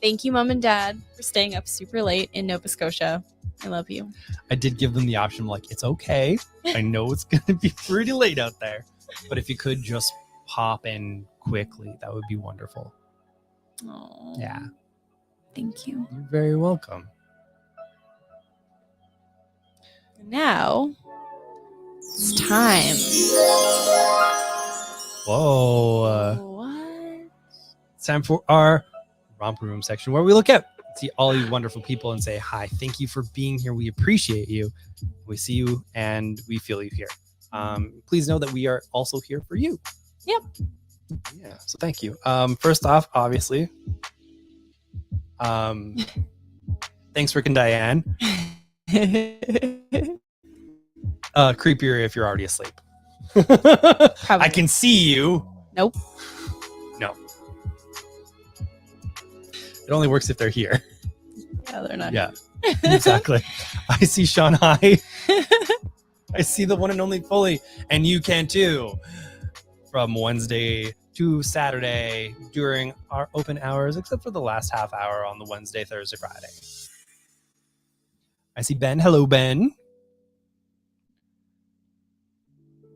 Thank you, Mom and Dad, for staying up super late in Nova Scotia. I love you. I did give them the option, like, it's okay. I know it's going to be pretty late out there. But if you could just pop in quickly, that would be wonderful. Oh, Yeah. thank you. You're very welcome. Now it's time. Whoa. What? It's time for our romper room section where we look at see all you wonderful people and say hi. Thank you for being here. We appreciate you. We see you and we feel you here. Please know that we are also here for you. Yep. Yeah. So thank you. First off, obviously, thanks, Rick and Diane. Creepier if you're already asleep. I can see you. Nope. No. It only works if they're here. Yeah, they're not. Yeah, exactly. I see Sean High. I see the one and only Foley, and you can too. From Wednesday to Saturday during our open hours, except for the last half hour on the Wednesday, Thursday, Friday. I see Ben. Hello, Ben.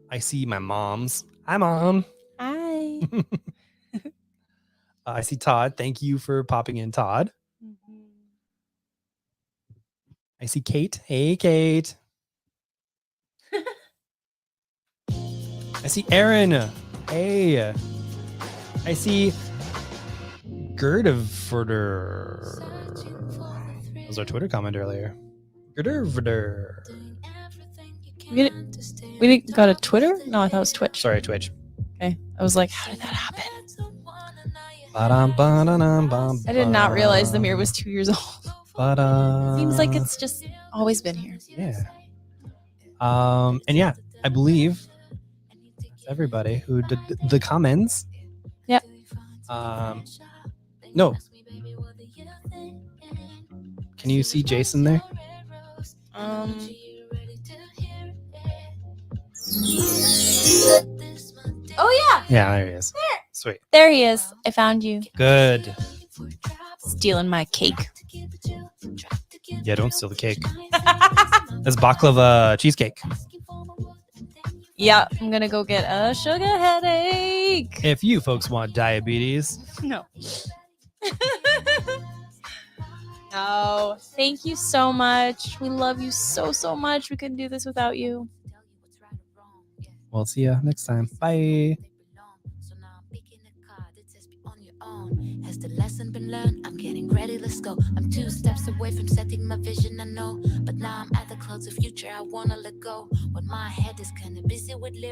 I see my moms. Hi, Mom. Hi. I see Todd. Thank you for popping in, Todd. I see Kate. Hey, Kate. I see Aaron. Hey. I see Gerdeverder. That was our Twitter comment earlier. Gerdeverder. We didn't got a Twitter? No, I thought it was Twitch. Sorry, Twitch. Okay. I was like, how did that happen? I I did not realize the mirror was 2 years old. Seems like it's just always been here. Yeah. And yeah, I believe that's everybody who did the comments. Yep. No. Can you see Jason there? Oh yeah. Yeah, there he is. There. Sweet. There he is. I found you. Good. Stealing my cake. Yeah, don't steal the cake. That's baklava cheesecake. Yeah, I'm gonna go get a sugar headache. If you folks want diabetes, No. No. Thank you so much. We love you so, so much. We couldn't do this without you. we'll see you next time. Bye. Has the lesson been learned? I'm getting ready, let's go. I'm 2 steps away from setting my vision, I know. But now I'm at the clouds of future, I wanna let go. When my head is kinda busy with lyrics.